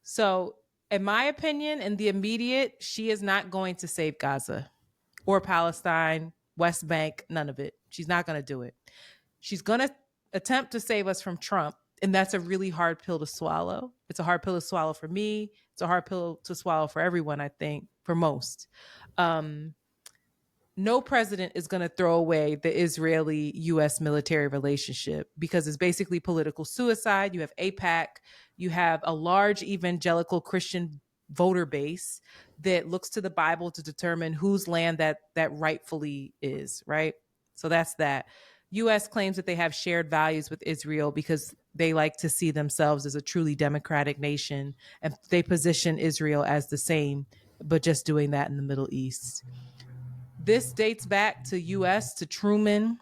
So, in my opinion, in the immediate, she is not going to save Gaza or Palestine, West Bank, none of it. She's not going to do it. She's going to attempt to save us from Trump. And that's a really hard pill to swallow. It's a hard pill to swallow for me. It's a hard pill to swallow for everyone, I think, for most. No president is going to throw away the Israeli US military relationship because it's basically political suicide. You have AIPAC, you have a large evangelical Christian voter base that looks to the Bible to determine whose land that rightfully is, right? So that's that. US claims that they have shared values with Israel because they like to see themselves as a truly democratic nation, and they position Israel as the same, but just doing that in the Middle East. This dates back to US, to Truman.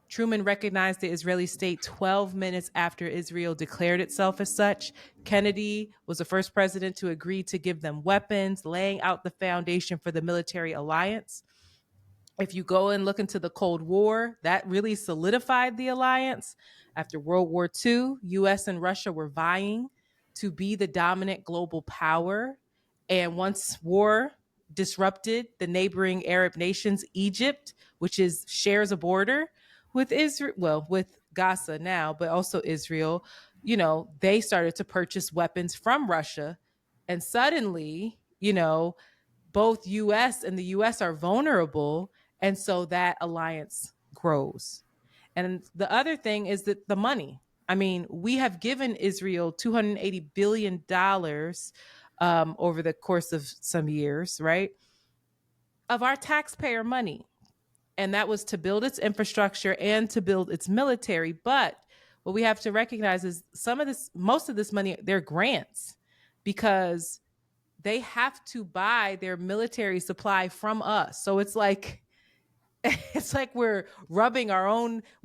Truman recognized the Israeli state 12 minutes after Israel declared itself as such. Kennedy was the first president to agree to give them weapons, laying out the foundation for the military alliance. If you go and look into the Cold War, that really solidified the alliance. After World War II, US and Russia were vying to be the dominant global power. And once war disrupted the neighboring Arab nations, Egypt, which shares a border with Israel, well, with Gaza now, but also Israel, they started to purchase weapons from Russia. And suddenly, both US and the US are vulnerable. And so that alliance grows. And the other thing is that the money. I mean, we have given Israel $280 billion over the course of some years, right? Of our taxpayer money. And that was to build its infrastructure and to build its military. But what we have to recognize is most of this money, they're grants, because they have to buy their military supply from us. So it's like we're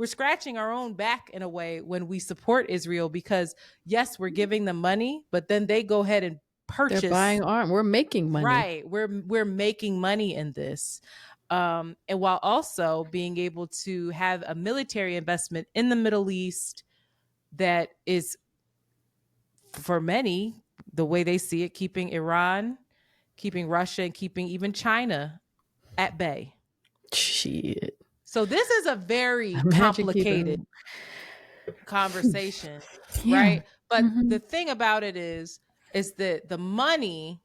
scratching our own back in a way when we support Israel, because yes, we're giving them money, but then they go ahead and purchase. They're buying arms. We're making money. Right. We're making money in this. And while also being able to have a military investment in the Middle East that is, for many, the way they see it, keeping Iran, keeping Russia, and keeping even China at bay. Shit. So this is a very complicated conversation, right? But the thing about it is that the money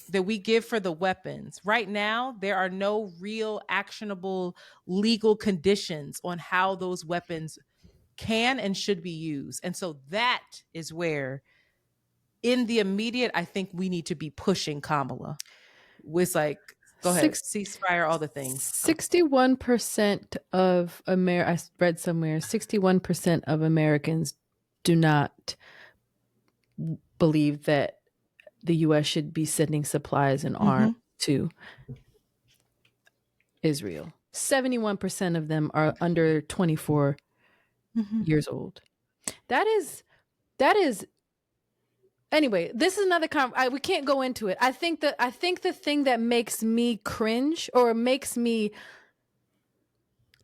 that we give for the weapons, right now, there are no real actionable legal conditions on how those weapons can and should be used. And so that is where, in the immediate, I think we need to be pushing Kamala with like, go ahead, ceasefire, all the things. 61% of I read somewhere, 61% of Americans do not believe that the U.S. should be sending supplies and arms to Israel. 71% of them are under 24 years old. That is. Anyway, this is another we can't go into it. I think the thing that makes me cringe or makes me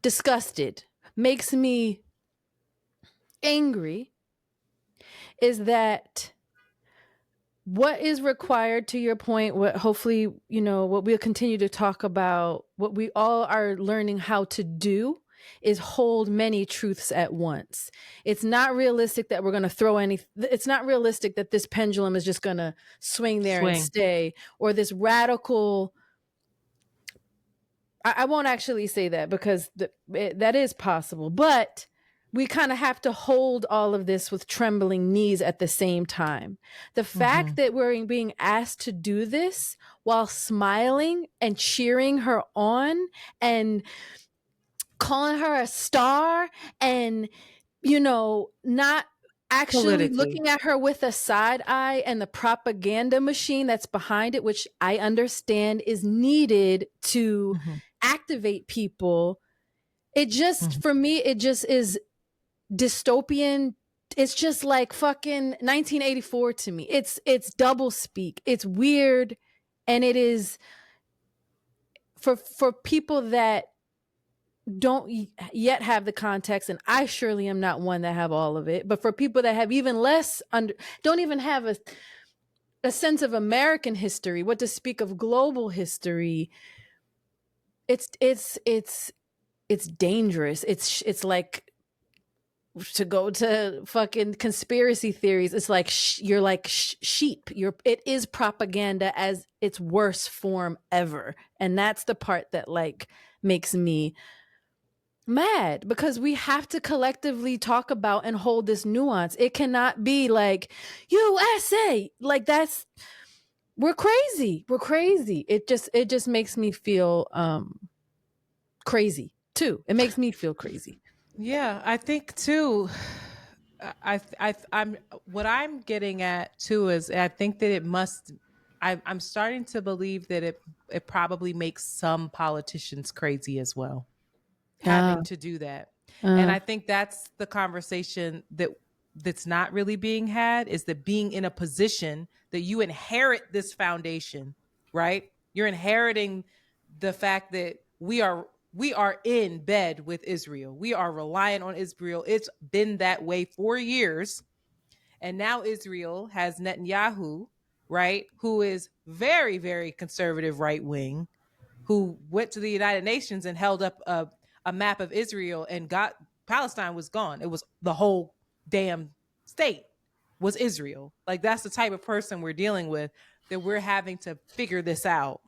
disgusted, makes me angry, is that what is required, to your point, what hopefully, what we'll continue to talk about, what we all are learning how to do, is hold many truths at once. It's not realistic that we're going to it's not realistic that this pendulum is just going to swing there and stay, or this radical, I won't actually say that, because that is possible, but we kind of have to hold all of this with trembling knees at the same time. The fact that we're being asked to do this while smiling and cheering her on and calling her a star and, not actually looking at her with a side eye, and the propaganda machine that's behind it, which I understand is needed to activate people. It just, for me, it just is dystopian. It's just like fucking 1984 to me. It's double speak. It's weird. And it is for people that don't yet have the context, and I surely am not one that have all of it, but for people that have even less don't even have a sense of American history, what to speak of global history, it's dangerous. It's like, to go to fucking conspiracy theories, it's like you're like sheep. It is propaganda as its worst form ever, and that's the part that like makes me mad, because we have to collectively talk about and hold this nuance. It cannot be like USA, like we're crazy. It just makes me feel crazy too. It makes me feel crazy. Yeah, I think too. I'm what I'm getting at too is, I think that it must. I'm starting to believe that it probably makes some politicians crazy as well, having to do that. And I think that's the conversation that's not really being had, is that being in a position that you inherit this foundation, right? You're inheriting the fact that we are in bed with Israel. We are reliant on Israel. It's been that way for years. And now Israel has Netanyahu, right, who is very, very conservative right wing, who went to the United Nations and held up a map of Israel, and Palestine was gone. It was the whole damn state was Israel. Like, that's the type of person we're dealing with, that we're having to figure this out.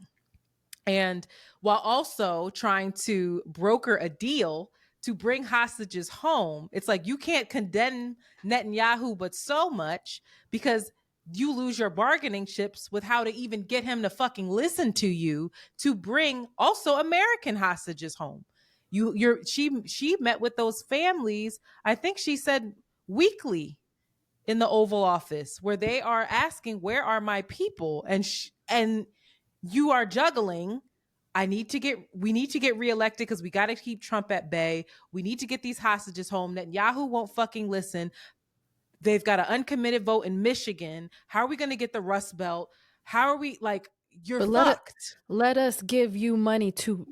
And while also trying to broker a deal to bring hostages home. It's like you can't condemn Netanyahu but so much because you lose your bargaining chips with how to even get him to fucking listen to you to bring also American hostages home. She met with those families, I think she said weekly, in the Oval Office, where they are asking, where are my people? And you are juggling. We need to get reelected because we got to keep Trump at bay. We need to get these hostages home. Netanyahu won't fucking listen. They've got an uncommitted vote in Michigan. How are we going to get the Rust Belt? How are we, like, you're fucked. Let us give you money to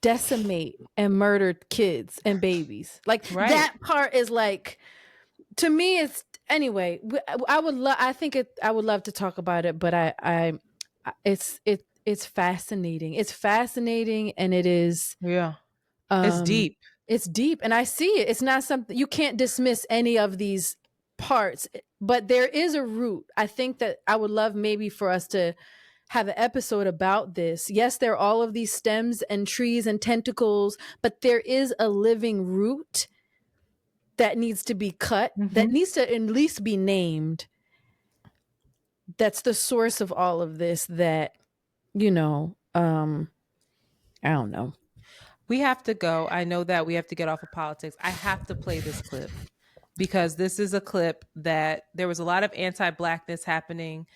decimate and murder kids and babies. Like, Right. that part is like, to me, it's anyway. I would love to talk about it, but it's fascinating. It's fascinating, and it is. Yeah. It's deep. It's deep, and I see it. It's not something you can't dismiss any of these parts, but there is a root. I think that I would love maybe for us to have an episode about this. Yes, there are all of these stems and trees and tentacles, but there is a living root that needs to be cut, that needs to at least be named. That's the source of all of this that, I don't know. We have to go. I know that we have to get off of politics. I have to play this clip because this is a clip that there was a lot of anti-Blackness happening.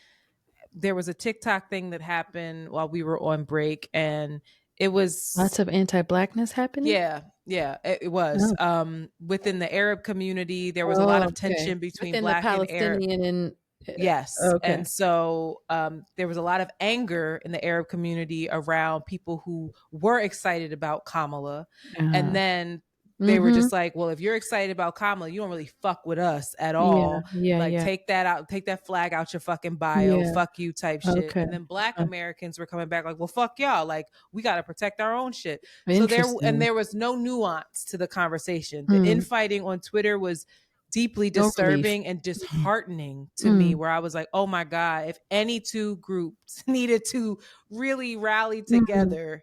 There was a TikTok thing that happened while we were on break, and it was lots of anti-Blackness happening. Yeah, it was. Within the Arab community, there was a lot of tension between within Black the and Arab. Palestinian and Yes. Okay. And so there was a lot of anger in the Arab community around people who were excited about Kamala. And then they were just like, well, if you're excited about Kamala, you don't really fuck with us at all. Take that out, take that flag out your fucking bio, fuck you type shit. And then Black Americans were coming back like, well, fuck y'all. Like, we got to protect our own shit. So there was no nuance to the conversation. The infighting on Twitter was deeply disturbing and disheartening to me, where I was like, oh my God, if any two groups needed to really rally together,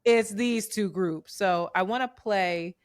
it's these two groups. So I want to play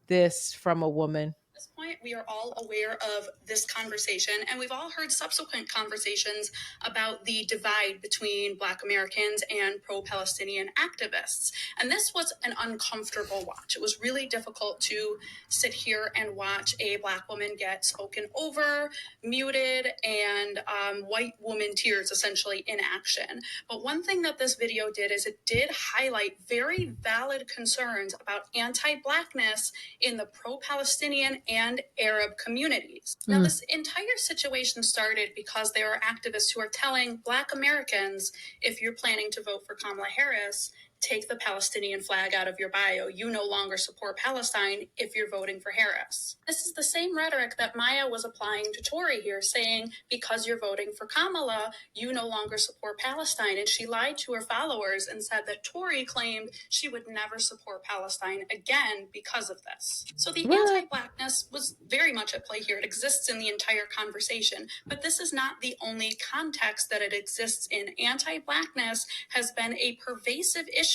this from a woman. At this point, we are all aware of this conversation, and we've all heard subsequent conversations about the divide between Black Americans and pro-Palestinian activists. And this was an uncomfortable watch. It was really difficult to sit here and watch a Black woman get spoken over, muted, and white woman tears essentially in action. But one thing that this video did is it did highlight very valid concerns about anti-Blackness in the pro-Palestinian and Arab communities. Now, this entire situation started because there are activists who are telling Black Americans, if you're planning to vote for Kamala Harris, take the Palestinian flag out of your bio. You no longer support Palestine if you're voting for Harris. This is the same rhetoric that Maya was applying to Tory here, saying, because you're voting for Kamala, you no longer support Palestine. And she lied to her followers and said that Tory claimed she would never support Palestine again because of this. So the anti-Blackness was very much at play here. It exists in the entire conversation, but this is not the only context that it exists in. Anti-Blackness has been a pervasive issue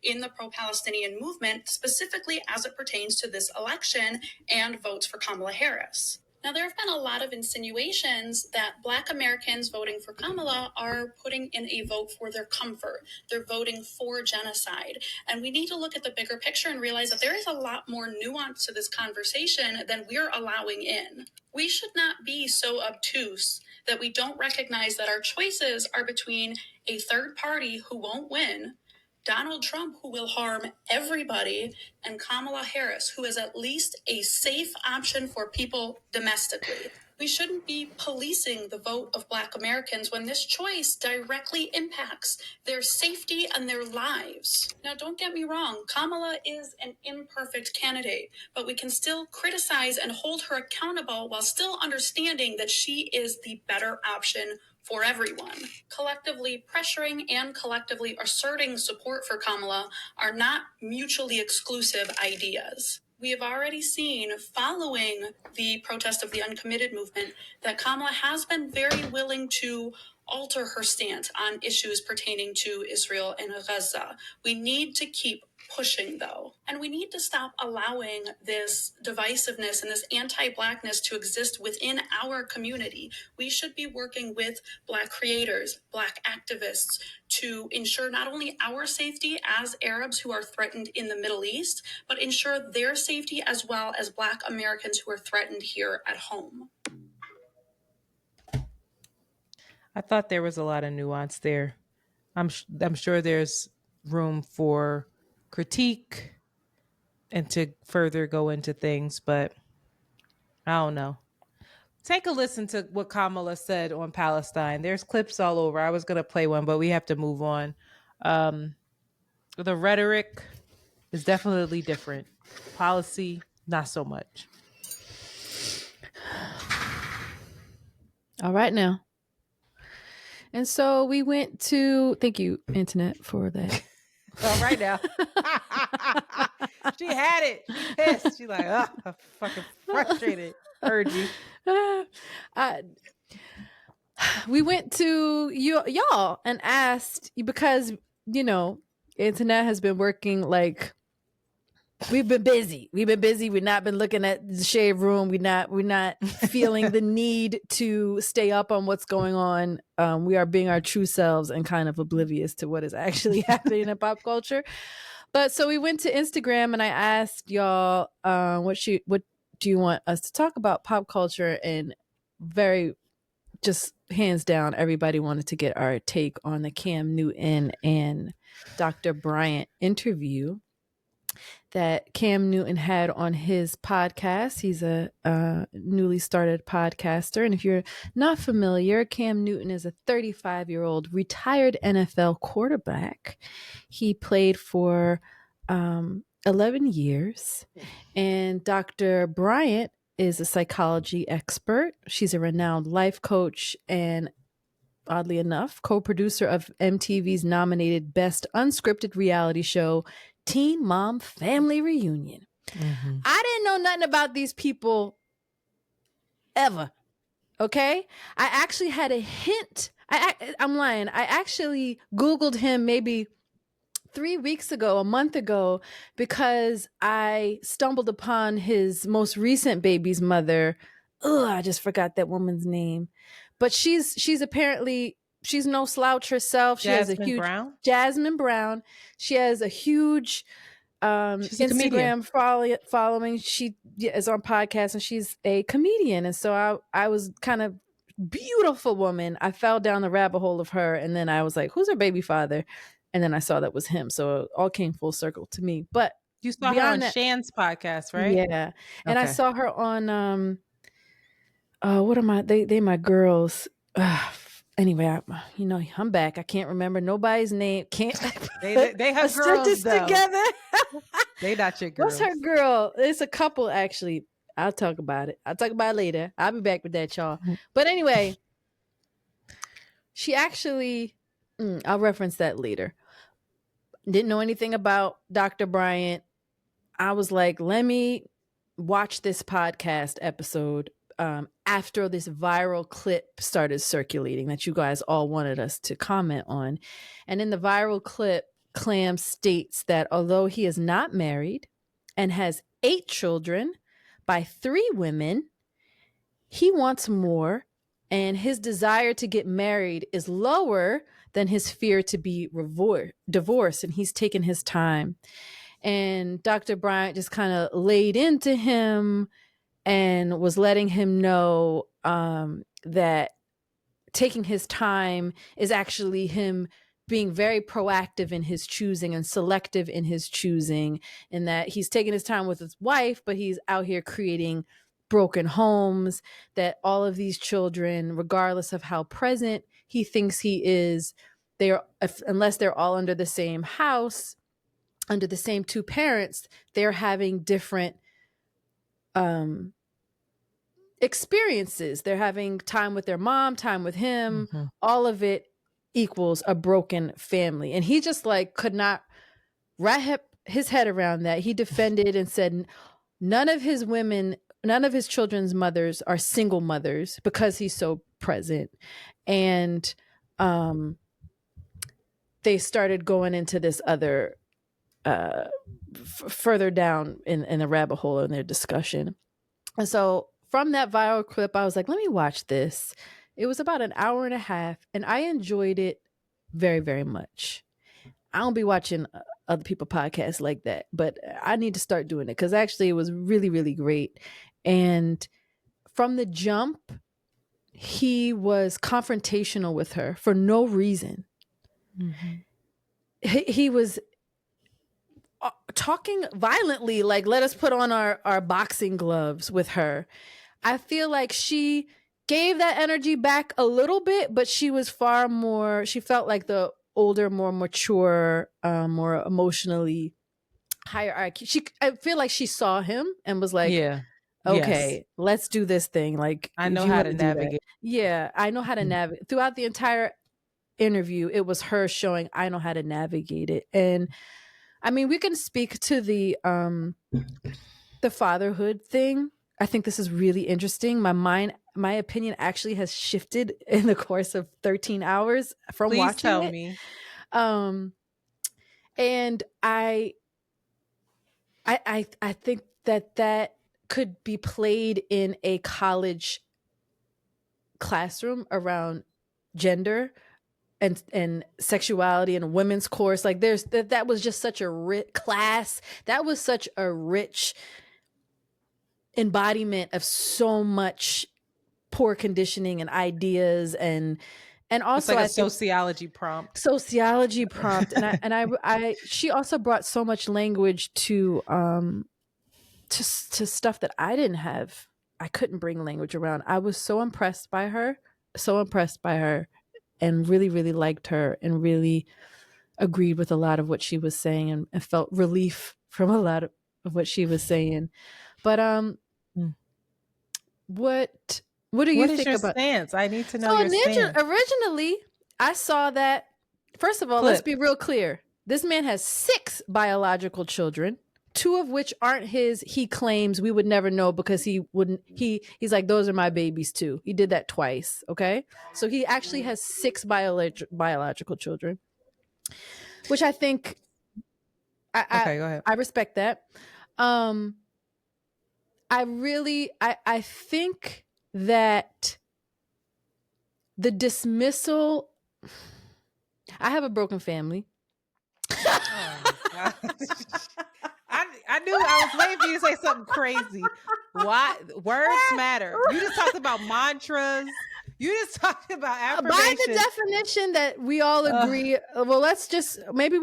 in the pro-Palestinian movement, specifically as it pertains to this election and votes for Kamala Harris. Now, there have been a lot of insinuations that Black Americans voting for Kamala are putting in a vote for their comfort. They're voting for genocide. And we need to look at the bigger picture and realize that there is a lot more nuance to this conversation than we're allowing in. We should not be so obtuse that we don't recognize that our choices are between a third party who won't win, Donald Trump, who will harm everybody, and Kamala Harris, who is at least a safe option for people domestically. We shouldn't be policing the vote of Black Americans when this choice directly impacts their safety and their lives. Now, don't get me wrong, Kamala is an imperfect candidate, but we can still criticize and hold her accountable while still understanding that she is the better option for everyone. Collectively pressuring and collectively asserting support for Kamala are not mutually exclusive ideas. We have already seen, following the protest of the uncommitted movement, that Kamala has been very willing to alter her stance on issues pertaining to Israel and Gaza. We need to keep pushing, though. And we need to stop allowing this divisiveness and this anti-Blackness to exist within our community. We should be working with Black creators, Black activists to ensure not only our safety as Arabs who are threatened in the Middle East, but ensure their safety as well as Black Americans who are threatened here at home. I thought there was a lot of nuance there. I'm sure there's room for critique and to further go into things, but I don't know. Take a listen to what Kamala said on Palestine. There's clips all over. I was going to play one, but we have to move on. The rhetoric is definitely different. Policy, not so much. All right now. And so we went to, thank you, Antoinette, for that. All right now. She had it. She pissed. She's like, oh, I'm fucking frustrated. Heard you. We went to y'all and asked, because, you know, Antoinette has been working like, we've been busy. We've not been looking at the shade room. We're not feeling the need to stay up on what's going on. We are being our true selves and kind of oblivious to what is actually happening in pop culture. But so we went to Instagram and I asked y'all, what do you want us to talk about pop culture? And very just hands down, everybody wanted to get our take on the Cam Newton and Dr. Bryant interview that Cam Newton had on his podcast. He's a newly started podcaster. And if you're not familiar, Cam Newton is a 35-year-old retired NFL quarterback. He played for 11 years. And Dr. Bryant is a psychology expert. She's a renowned life coach and, oddly enough, co-producer of MTV's nominated Best Unscripted Reality Show, Teen Mom Family Reunion. Mm-hmm. I didn't know nothing about these people ever. Okay? I actually had a hint. I'm lying. I actually Googled him maybe 3 weeks ago, a month ago, because I stumbled upon his most recent baby's mother. I just forgot that woman's name. But she's apparently, she's no slouch herself. She has a huge Jasmine Brown. She has a huge Instagram following. She is on podcasts and she's a comedian. And so I was kind of beautiful woman. I fell down the rabbit hole of her. And then I was like, who's her baby father? And then I saw that was him. So it all came full circle to me. But you saw her on Shan's podcast, right? Yeah. And I saw her on what am I? They my girls. Anyway, I'm back. I can't remember nobody's name. Can't they have girls though. Together. They not your girls. What's her girl? It's a couple actually. I'll talk about it. I'll talk about it later. I'll be back with that, y'all. But anyway, she actually, I'll reference that later. Didn't know anything about Dr. Bryant. I was like, let me watch this podcast episode after this viral clip started circulating that you guys all wanted us to comment on. And in the viral clip, Clam states that although he is not married and has 8 children by 3 women, he wants more, and his desire to get married is lower than his fear to be divorced, and he's taken his time. And Dr. Bryant just kind of laid into him and was letting him know that taking his time is actually him being very proactive in his choosing and selective in his choosing, and that he's taking his time with his wife, but he's out here creating broken homes, that all of these children, regardless of how present he thinks he is, unless they're all under the same house, under the same 2 parents, they're having different experiences. They're having time with their mom, time with him. Mm-hmm. All of it equals a broken family. And he just could not wrap his head around that. He defended and said none of his children's mothers are single mothers because he's so present. And they started going into this other further down in the rabbit hole in their discussion. And so from that viral clip, I was like, let me watch this. It was about an hour and a half, and I enjoyed it very, very much. I don't be watching other people podcasts like that, but I need to start doing it because actually it was really, really great. And from the jump, he was confrontational with her for no reason. Mm-hmm. He was talking violently, like, let us put on our boxing gloves with her. I feel like she gave that energy back a little bit, but she was far more, she felt like the older, more mature, more emotionally higher IQ. I feel like she saw him and was like, yeah, okay, yes, let's do this thing. Like, I know how to navigate. Yeah, I know how to navigate. Throughout the entire interview, it was her showing, I know how to navigate it. And I mean, we can speak to the fatherhood thing. I think this is really interesting. My opinion actually has shifted in the course of 13 hours from Please watching tell it. me. And I think that could be played in a college classroom around gender and sexuality and a women's course. Like that was just such a rich class. That was such a rich embodiment of so much poor conditioning and ideas and also it's like a sociology prompt. And I she also brought so much language to stuff that I didn't have. I couldn't bring language around. I was so impressed by her and really, really liked her and really agreed with a lot of what she was saying and felt relief from a lot of what she was saying. But what do you think about stance? I need to know your stance. Originally, I saw that, first of all, let's be real clear. This man has 6 biological children, 2 of which aren't his. He claims we would never know because he wouldn't. He's like, those are my babies too. He did that twice. Okay. So he actually has 6 biological children, which I think okay, go ahead. I respect that. I think that the dismissal, I have a broken family. Oh my gosh. I knew I was waiting for you to say something crazy. Why? Words matter. You just talked about mantras. You just talked about affirmations. By the definition that we all agree, well, let's just, maybe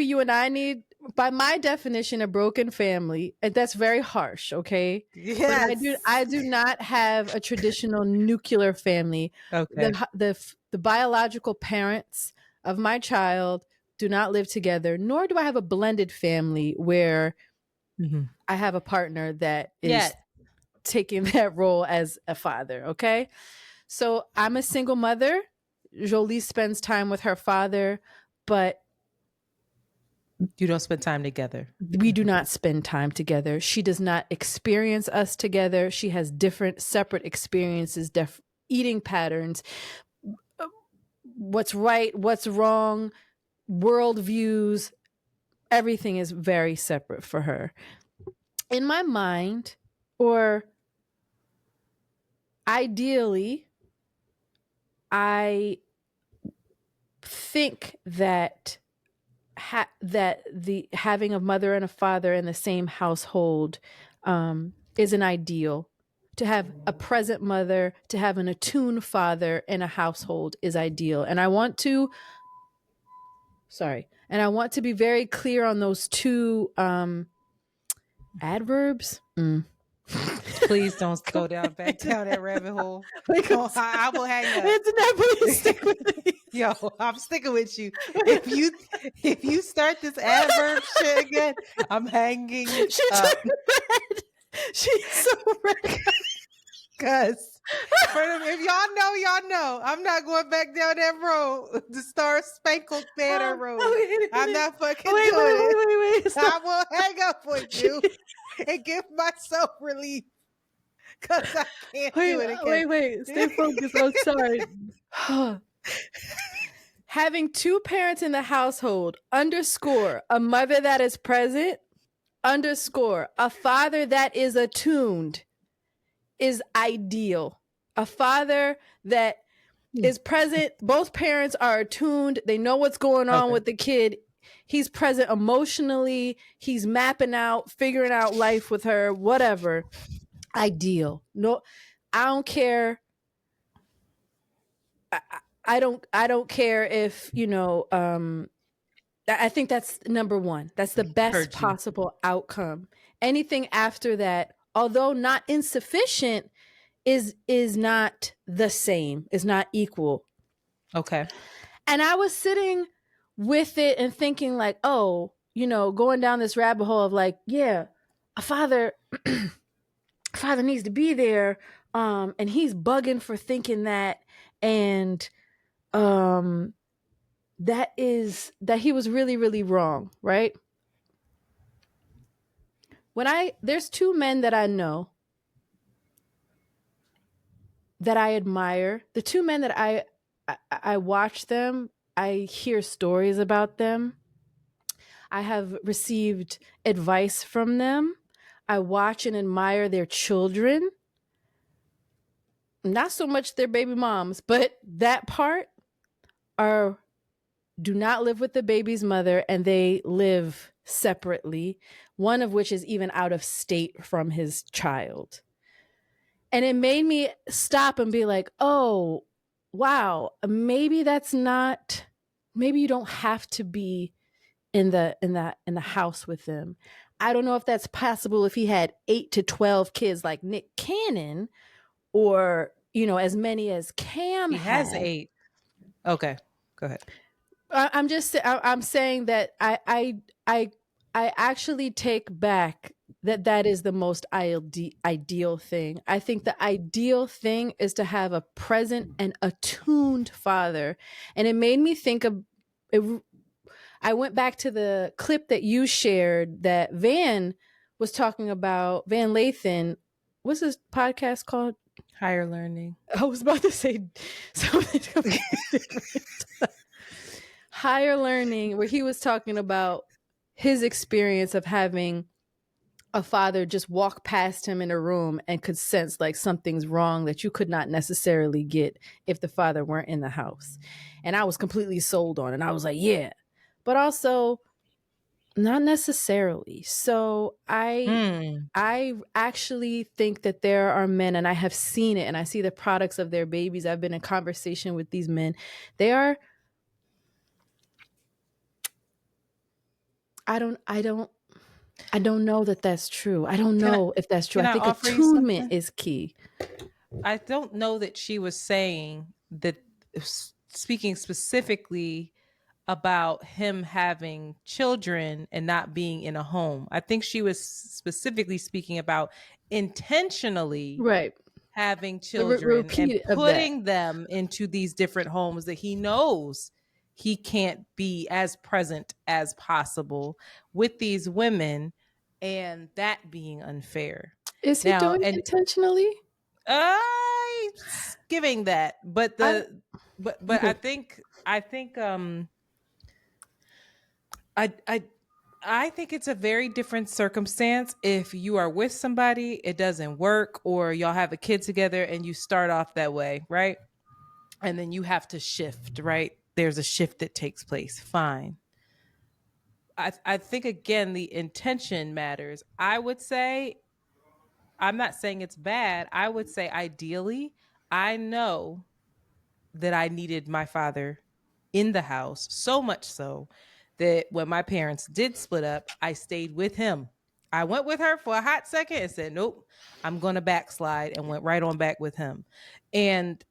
you and I need, by my definition, a broken family. That's very harsh, okay? Yes. But I do not have a traditional nuclear family. Okay. The biological parents of my child do not live together, nor do I have a blended family where I have a partner that is taking that role as a father, okay? So I'm a single mother. Jolie spends time with her father, but you don't spend time together. We do not spend time together. She does not experience us together. She has different, separate experiences, eating patterns, what's right, what's wrong, worldviews. Everything is very separate for her. In my mind, or ideally, I think that the having a mother and a father in the same household is an ideal. To have a present mother, to have an attuned father in a household is ideal. And I want to be very clear on those 2 adverbs. Please don't go back down that rabbit hole. I will hang up. Please stick with me. Yo, I'm sticking with you. If you start this adverb shit again, I'm hanging up. She's so red. Because if y'all know, I'm not going back down that road, the Star Spangled Banner road. I'm not fucking doing it. Wait. I will hang up with you and give myself relief because I can't do it again. Wait. Stay focused. I'm sorry. Having two parents in the household, underscore, a mother that is present, underscore, a father that is attuned is ideal. A father that is present, both parents are attuned, they know what's going on with the kid. He's present emotionally, he's mapping out, figuring out life with her, whatever. Ideal. No, I don't care. I don't care if, you know, I think that's number one. That's the best possible outcome. Anything after that, although not insufficient, is not the same, is not equal. Okay. And I was sitting with it and thinking like, oh, you know, going down this rabbit hole of like, yeah, a father father needs to be there, and he's bugging for thinking that, and that he was really, really wrong, right? There's two men that I know that I admire. The two men that I watch them, I hear stories about them. I have received advice from them. I watch and admire their children. Not so much their baby moms, but that part do not live with the baby's mother, and they live separately, one of which is even out of state from his child. And it made me stop and be like, oh, wow, maybe you don't have to be in the house with them. I don't know if that's possible if he had 8 to 12 kids like Nick Cannon, or, you know, as many as Cam has 8. Okay, go ahead. I'm saying that I actually take back that is the most ideal thing. I think the ideal thing is to have a present and attuned father. And it made me think of it. I went back to the clip that you shared that Van was talking about. Van Lathan, what's his podcast called? Higher Learning. I was about to say something completely different. Higher Learning, where he was talking about his experience of having a father just walk past him in a room and could sense like something's wrong that you could not necessarily get if the father weren't in the house. And I was completely sold on it. And I was like, yeah, but also not necessarily. So I actually think that there are men, and I have seen it, and I see the products of their babies. I've been in conversation with these men. They are, I don't know that that's true. I don't know if that's true. I think attunement is key. I don't know that she was saying that, speaking specifically about him having children and not being in a home. I think she was specifically speaking about intentionally having children and putting them into these different homes that he knows he can't be as present as possible with these women, and that being unfair. Is he doing it intentionally? Giving that, but I think I think it's a very different circumstance if you are with somebody, it doesn't work, or y'all have a kid together and you start off that way, right? And then you have to shift, right? There's a shift that takes place. Fine. I think, again, the intention matters. I would say, I'm not saying it's bad. I would say ideally, I know that I needed my father in the house, so much so that when my parents did split up, I stayed with him. I went with her for a hot second and said, nope, I'm going to backslide, and went right on back with him. And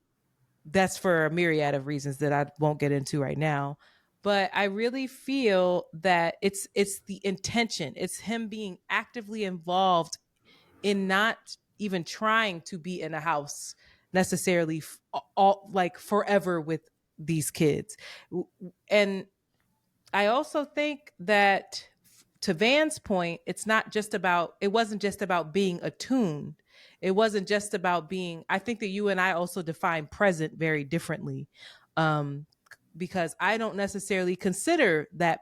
that's for a myriad of reasons that I won't get into right now. But I really feel that it's the intention. It's him being actively involved in not even trying to be in a house necessarily all like forever with these kids. And I also think that, to Van's point, it wasn't just about being attuned. It wasn't just about being, I think that you and I also define present very differently. because I don't necessarily consider that.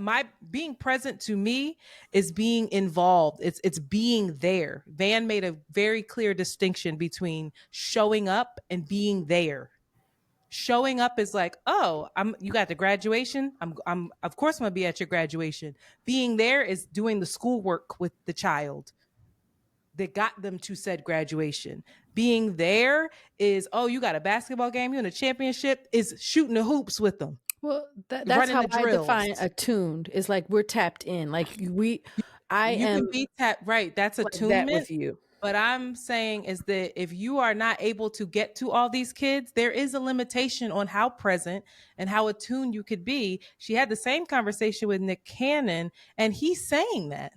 My being present to me is being involved. It's being there. Van made a very clear distinction between showing up and being there. Showing up is like, oh, you got the graduation. I'm of course I'm gonna be at your graduation. Being there is doing the schoolwork with the child that got them to said graduation. Being there is, oh, you got a basketball game, you in a championship, is shooting the hoops with them. Well, that's Running how the I define drills. attuned. Is like we're tapped in. Like I You am can be tapped, right? That's like that attunement. with you. But I'm saying is that if you are not able to get to all these kids, there is a limitation on how present and how attuned you could be. She had the same conversation with Nick Cannon, and he's saying that.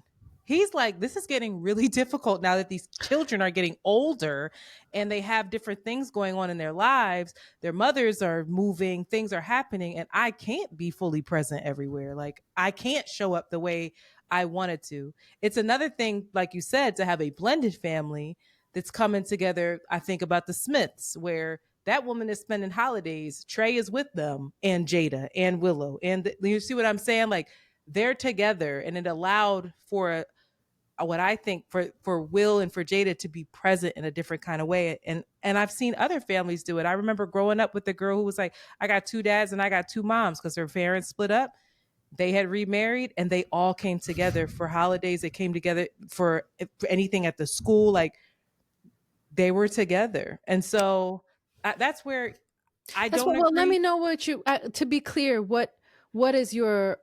He's like, this is getting really difficult now that these children are getting older and they have different things going on in their lives. Their mothers are moving, things are happening, and I can't be fully present everywhere. Like, I can't show up the way I wanted to. It's another thing, like you said, to have a blended family that's coming together. I think about the Smiths, where that woman is spending holidays. Trey is with them, and Jada and Willow. And you see what I'm saying? Like, they're together, and it allowed for what I think for Will and for Jada to be present in a different kind of way. And I've seen other families do it. I remember growing up with a girl who was like, I got two dads and I got two moms because her parents split up. They had remarried and they all came together for holidays. They came together for anything at the school. Like, they were together. And so that's where I That's don't what. Well, let me agree know what you. To be clear, what is your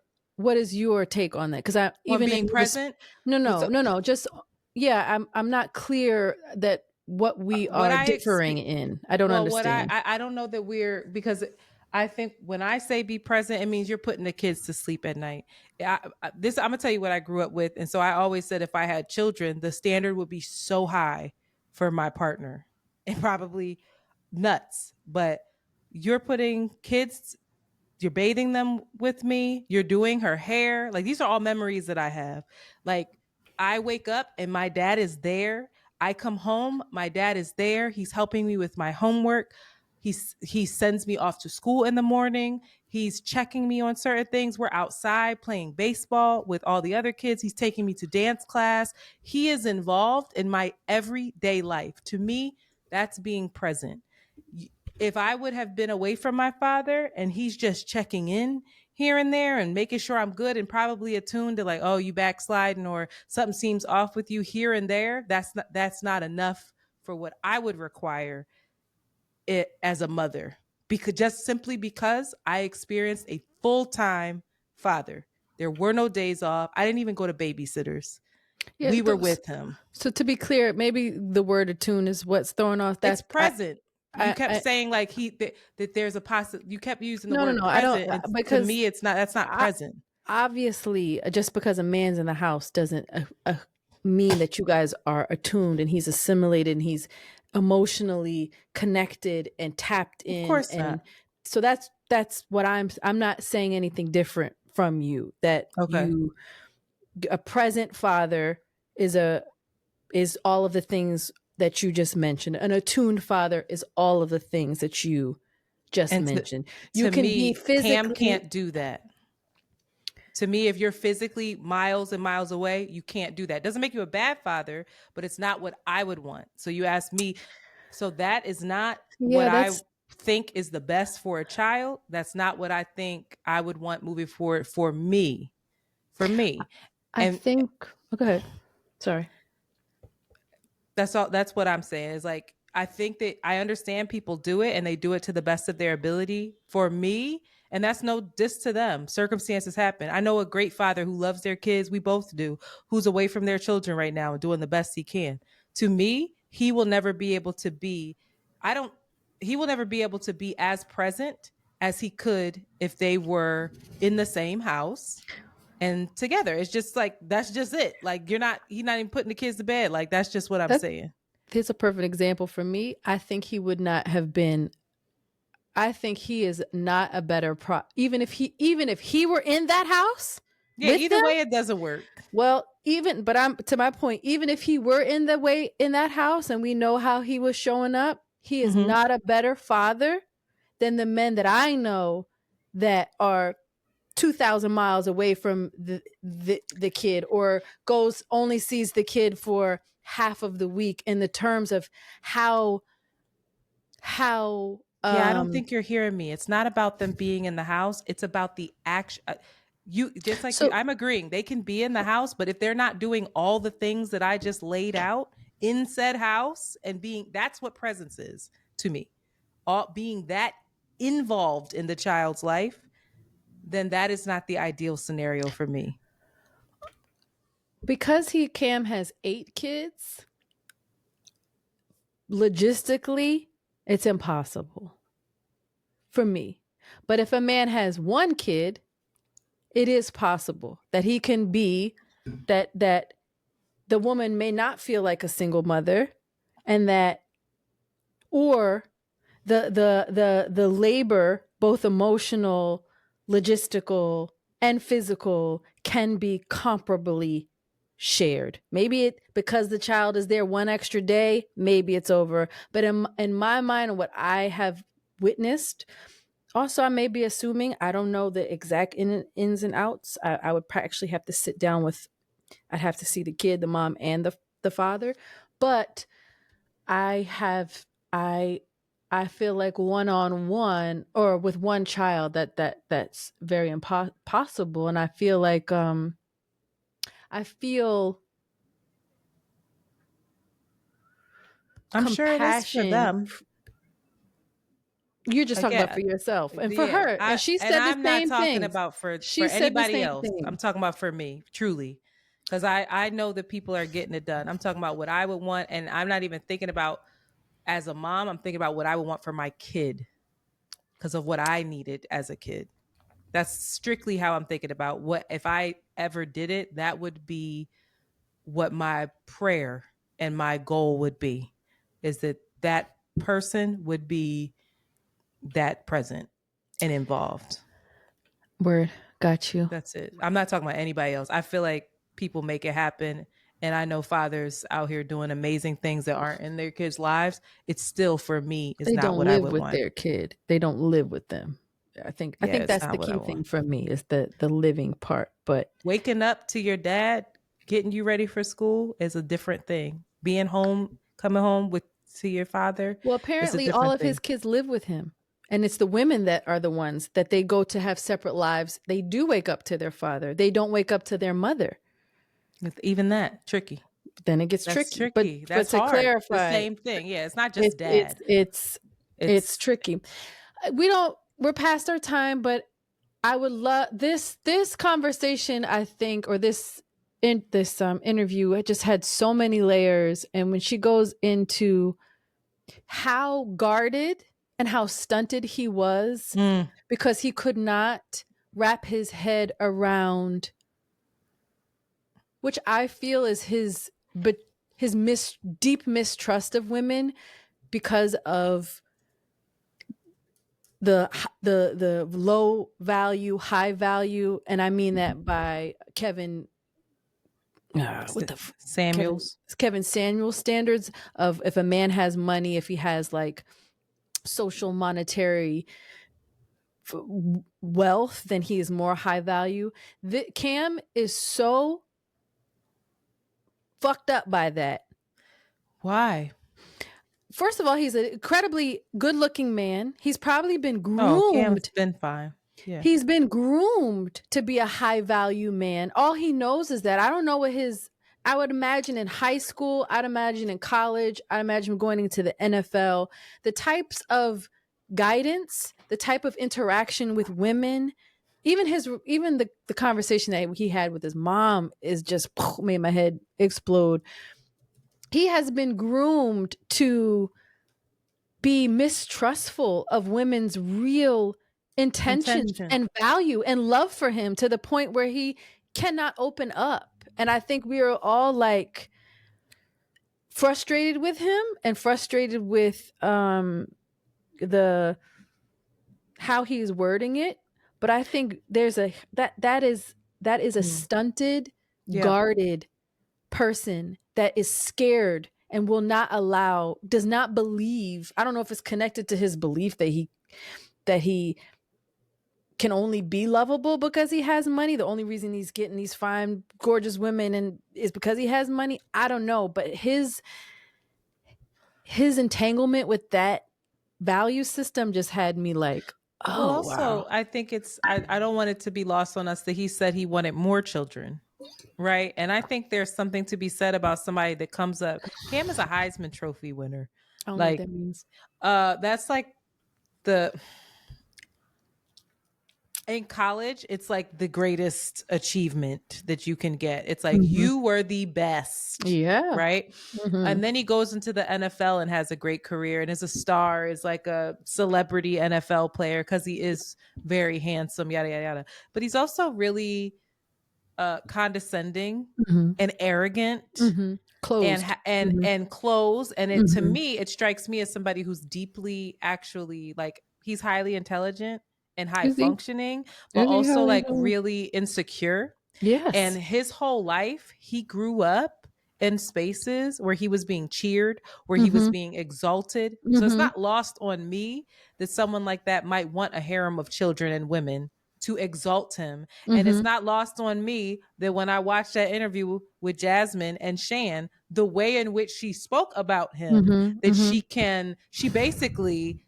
take on that? Because I on even being in your present. no. Just yeah, I'm not clear that what we What are I differing in. I don't well, what understand. I don't know that we're, because I think when I say be present, it means you're putting the kids to sleep at night. I'm gonna tell you what I grew up with, and so I always said if I had children, the standard would be so high for my partner, and probably nuts. But you're putting kids, you're bathing them with me, you're doing her hair. Like, these are all memories that I have. Like, I wake up and my dad is there. I come home, my dad is there. He's helping me with my homework. He sends me off to school in the morning. He's checking me on certain things. We're outside playing baseball with all the other kids. He's taking me to dance class. He is involved in my everyday life. To me, that's being present. If I would have been away from my father and he's just checking in here and there and making sure I'm good and probably attuned to like, oh, you backsliding or something seems off with you here and there, that's not enough for what I would require it as a mother. Because just simply because I experienced a full-time father. There were no days off. I didn't even go to babysitters. Yeah. We were with him. So to be clear, maybe the word attune is what's thrown off. It's present. You kept I saying like that there's a possible. You kept using the no, word I present, don't, and to because me, it's not. That's not present. obviously, just because a man's in the house doesn't mean that you guys are attuned and he's assimilated and he's emotionally connected and tapped in. Of course and not. So that's what I'm not saying anything different from you, that Okay. a present father is all of the things that you just mentioned. An attuned father is all of the things that you just mentioned. You can be physically. Cam can't do that. To me, if you're physically miles and miles away, you can't do that. Doesn't make you a bad father, but it's not what I would want. So you ask me, so that is not what I think is the best for a child. That's not what I think I would want moving forward for me. For me. I think, go ahead. Sorry. That's all. That's what I'm saying is like, I think that I understand people do it and they do it to the best of their ability. For me, and that's no diss to them, circumstances happen. I know a great father who loves their kids. We both do, who's away from their children right now and doing the best he can. To me, he will never be able to be, he will never be able to be as present as he could if they were in the same house and together. It's just like, that's just it. Like, he's not even putting the kids to bed. Like, that's just what I'm saying. Here's a perfect example for me. I think he would not have been, I think he is not a better even if he were in that house. Yeah, either way it doesn't work. Well, but I'm to my point, even if he were in that house and we know how he was showing up, he is not a better father than the men that I know that are 2,000 miles away from the kid, or only sees the kid for half of the week, in the terms of how yeah, I don't think you're hearing me. It's not about them being in the house. It's about the action. You just like you, so I'm agreeing. They can be in the house, but if they're not doing all the things that I just laid out in said house and that's what presence is to me. All being that involved in the child's life, then that is not the ideal scenario for me. because Cam has 8 kids, logistically, it's impossible for me. But if a man has 1 kid, it is possible that he can be that the woman may not feel like a single mother, and that, or the labor, both emotional, logistical, and physical, can be comparably shared. Maybe because the child is there 1 extra day, maybe it's over. But in my mind, and what I have witnessed, also I may be assuming, I don't know the exact ins and outs. I would actually have to sit down with, I'd have to see the kid, the mom, and the father. But I feel like one-on-one, or with one child, that's very impossible. And I feel like I feel I'm sure it is for compassion. them. You're just talking about Again, for yourself, and for yeah, her, and she said the I'm not same talking thing. about for She said the anybody same else. thing. I'm talking about for me, truly, because I know that people are getting it done. I'm talking about what I would want, and I'm not even thinking about as a mom. I'm thinking about what I would want for my kid because of what I needed as a kid. That's strictly how I'm thinking about what if I ever did it. That would be what my prayer and my goal would be, is that person would be that present and involved. Word, got you. That's it. I'm not talking about anybody else. I feel like people make it happen. And I know fathers out here doing amazing things that aren't in their kids' lives. It's still, for me, is They not don't what I live would with want. their kid. They don't live with them. I think Yeah, it's that's the not what I key thing want. for me, is the living part. But Waking up to your dad, getting you ready for school is a different thing. Being home, coming home to your father well, is a apparently all different of his thing. kids live with him. And it's the women that are the ones that they go to have separate lives. They do wake up to their father. They don't wake up to their mother. Even that, tricky. Then it gets That's tricky. tricky. But That's to hard. The clarify, same thing. Yeah, it's not just it, dad. it's It's tricky. We're past our time, but I would love this conversation, I think, or this interview. It just had so many layers. And when she goes into how guarded and how stunted he was, because he could not wrap his head around, which I feel is his deep mistrust of women, because of the low value, high value, and I mean that by Kevin. Samuels. Kevin Samuel standards of, if a man has money, if he has like social monetary wealth, then he is more high value. Cam is so fucked up by that. Why? First of all, he's an incredibly good-looking man. He's probably been Oh, Cam's groomed. been fine. Yeah. He's been groomed to be a high-value man. All he knows is that. I don't know what I would imagine in high school, I'd imagine in college, I'd imagine going into the NFL, the types of guidance, the type of interaction with women, even the conversation that he had with his mom is just made my head explode. He has been groomed to be mistrustful of women's real intentions and value and love for him, to the point where he cannot open up. And I think we are all like frustrated with him, and frustrated with the how he's wording it. But I think there's that is a stunted, guarded person that is scared and does not believe. I don't know if it's connected to his belief that he that he can only be lovable because he has money. The only reason he's getting these fine, gorgeous women and is because he has money. I don't know, but his entanglement with that value system just had me like, oh, Well, also, wow. I think I don't want it to be lost on us that he said he wanted more children. Right. And I think there's something to be said about somebody that comes up. Cam is a Heisman Trophy winner. I don't know what that means. That's like in college, it's like the greatest achievement that you can get. It's like you were the best. Yeah. Right. And then he goes into the NFL and has a great career and is a star, is like a celebrity NFL player because he is very handsome, yada, yada, yada. But he's also really condescending and arrogant Closed. and closed. And it, to me, it strikes me as somebody who's deeply actually like he's highly intelligent and high functioning, but also like really insecure. Yes. And his whole life, he grew up in spaces where he was being cheered, where he was being exalted. So it's not lost on me that someone like that might want a harem of children and women to exalt him. And it's not lost on me that when I watched that interview with Jasmine and Shan, the way in which she spoke about him, that she basically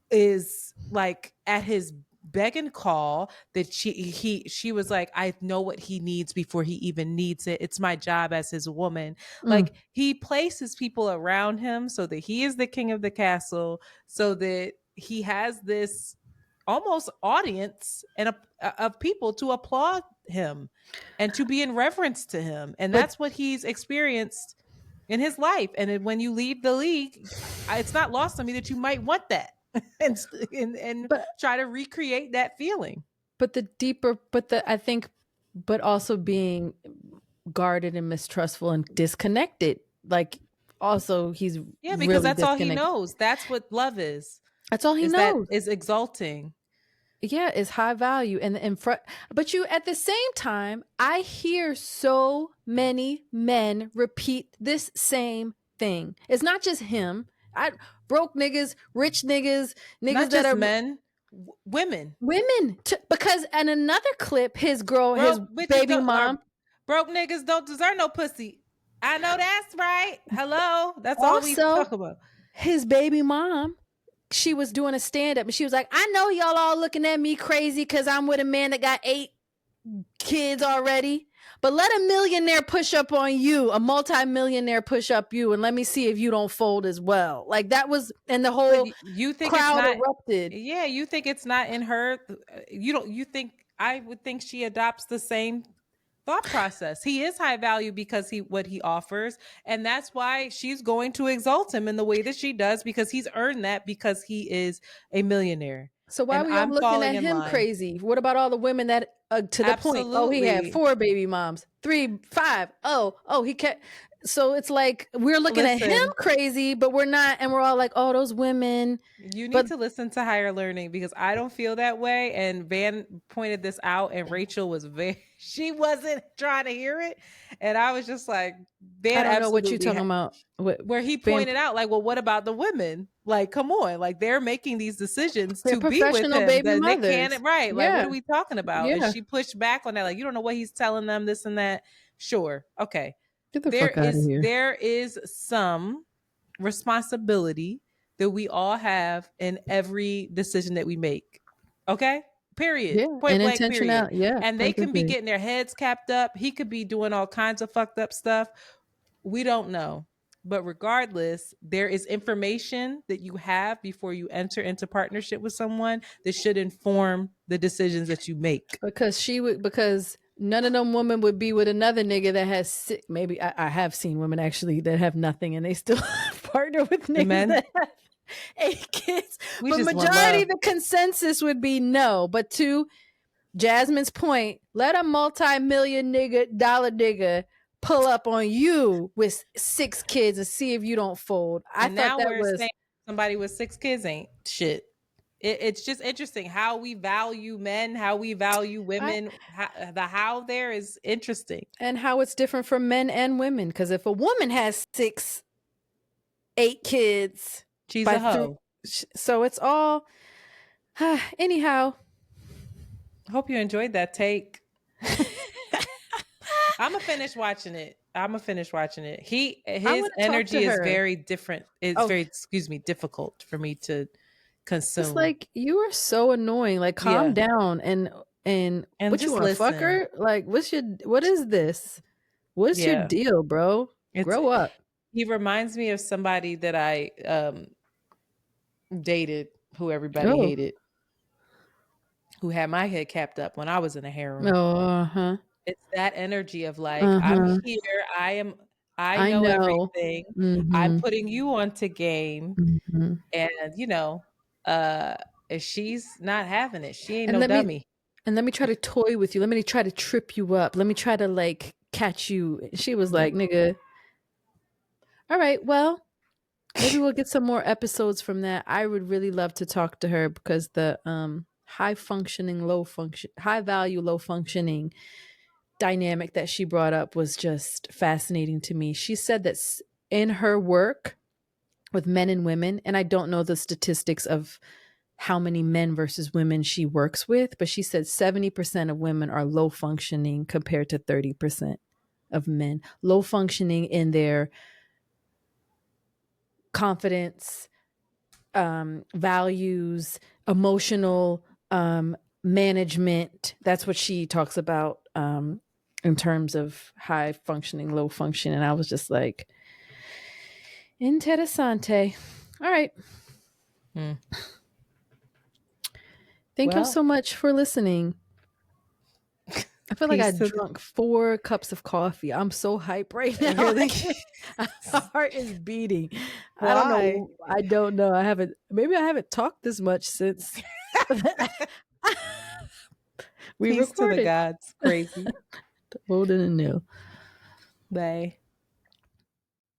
is like at his beg and call, that she was like, I know what he needs before he even needs it. It's my job as his woman. Like he places people around him so that he is the king of the castle, so that he has this almost audience and of people to applaud him and to be in reverence to him. And that's what he's experienced in his life. And when you leave the league, it's not lost on me that you might want that and try to recreate that feeling. But the deeper, I think, but also being guarded and mistrustful and disconnected. Like also he's because really that's all he knows. That's what love is. That's all he knows. That is exalting. Yeah, it's high value and but you at the same time, I hear so many men repeat this same thing. It's not just him. Broke niggas, rich niggas not that just are men, women because in another clip, his baby mom, broke niggas don't deserve no pussy. I know that's right. Hello, that's all we talk about. His baby mom, she was doing a stand-up and she was like, I know y'all all looking at me crazy because I'm with a man that got 8 kids already, but let a millionaire push up on you, a multi-millionaire push up you, and let me see if you don't fold as well. Like that was, and the whole crowd erupted. Yeah, you think it's not in her. I would think she adopts the same thought process. He is high value because what he offers, and that's why she's going to exalt him in the way that she does, because he's earned that because he is a millionaire. So why are we all looking at him crazy? What about all the women that to the point? Oh, he had 4 baby moms, 3, 5. Oh, he kept. So it's like we're looking at him crazy, but we're not, and we're all like, oh, those women. You need to listen to Higher Learning, because I don't feel that way. And Van pointed this out, and Rachel was she wasn't trying to hear it, and I was just like, Van, I don't know what you're talking about. Where he pointed out, like, well, what about the women? Like, come on, like they're making these decisions to be with him. Baby mothers. They can't, right? Like, what are we talking about? Yeah. And she pushed back on that, like, you don't know what he's telling them, this and that. Sure, okay. There is some responsibility that we all have in every decision that we make. Okay? Period. Yeah. Point blank, period. Yeah. And they can be getting their heads capped up. He could be doing all kinds of fucked up stuff. We don't know. But regardless, there is information that you have before you enter into partnership with someone that should inform the decisions that you make. Because none of them women would be with another nigga that has maybe I have seen women actually that have nothing and they still partner with niggas that have 8 kids. But majority the consensus would be no. But to Jasmine's point, let a multi-million dollar nigga pull up on you with 6 kids and see if you don't fold. I thought that was saying somebody with 6 kids ain't shit. It's just interesting how we value men, how we value women. How there is interesting. And how it's different for men and women. Because if a woman has 6, 8 kids, she's a hoe. So it's all, Anyhow. Hope you enjoyed that take. I'm gonna finish watching it. His energy is very different. It's very, difficult for me to consume. It's like, you are so annoying. Like, calm down and what, you want to fuck her? Like, what is this? What's your deal, bro? Grow up. He reminds me of somebody that I dated, who everybody hated, who had my head capped up when I was in a harem. It's that energy of like, I'm here, I know everything. I'm putting you onto game. And if she's not having it, she ain't no dummy. Let me try to toy with you. Let me try to trip you up. Let me try to like catch you. She was like, nigga. All right, well, maybe we'll get some more episodes from that. I would really love to talk to her because the high value, low functioning dynamic that she brought up was just fascinating to me. She said that in her work with men and women, and I don't know the statistics of how many men versus women she works with, but she said 70% of women are low functioning compared to 30% of men. Low functioning in their confidence, values, emotional management. That's what she talks about in terms of high functioning, low function. And I was just like, interessante. All right. Thank you so much for listening. I feel like I drunk 4 cups of coffee. I'm so hype right now. Really? My heart is beating. Why? I don't know. Maybe I haven't talked this much since we Peace recorded. to the gods. Crazy. Old and new. Bye.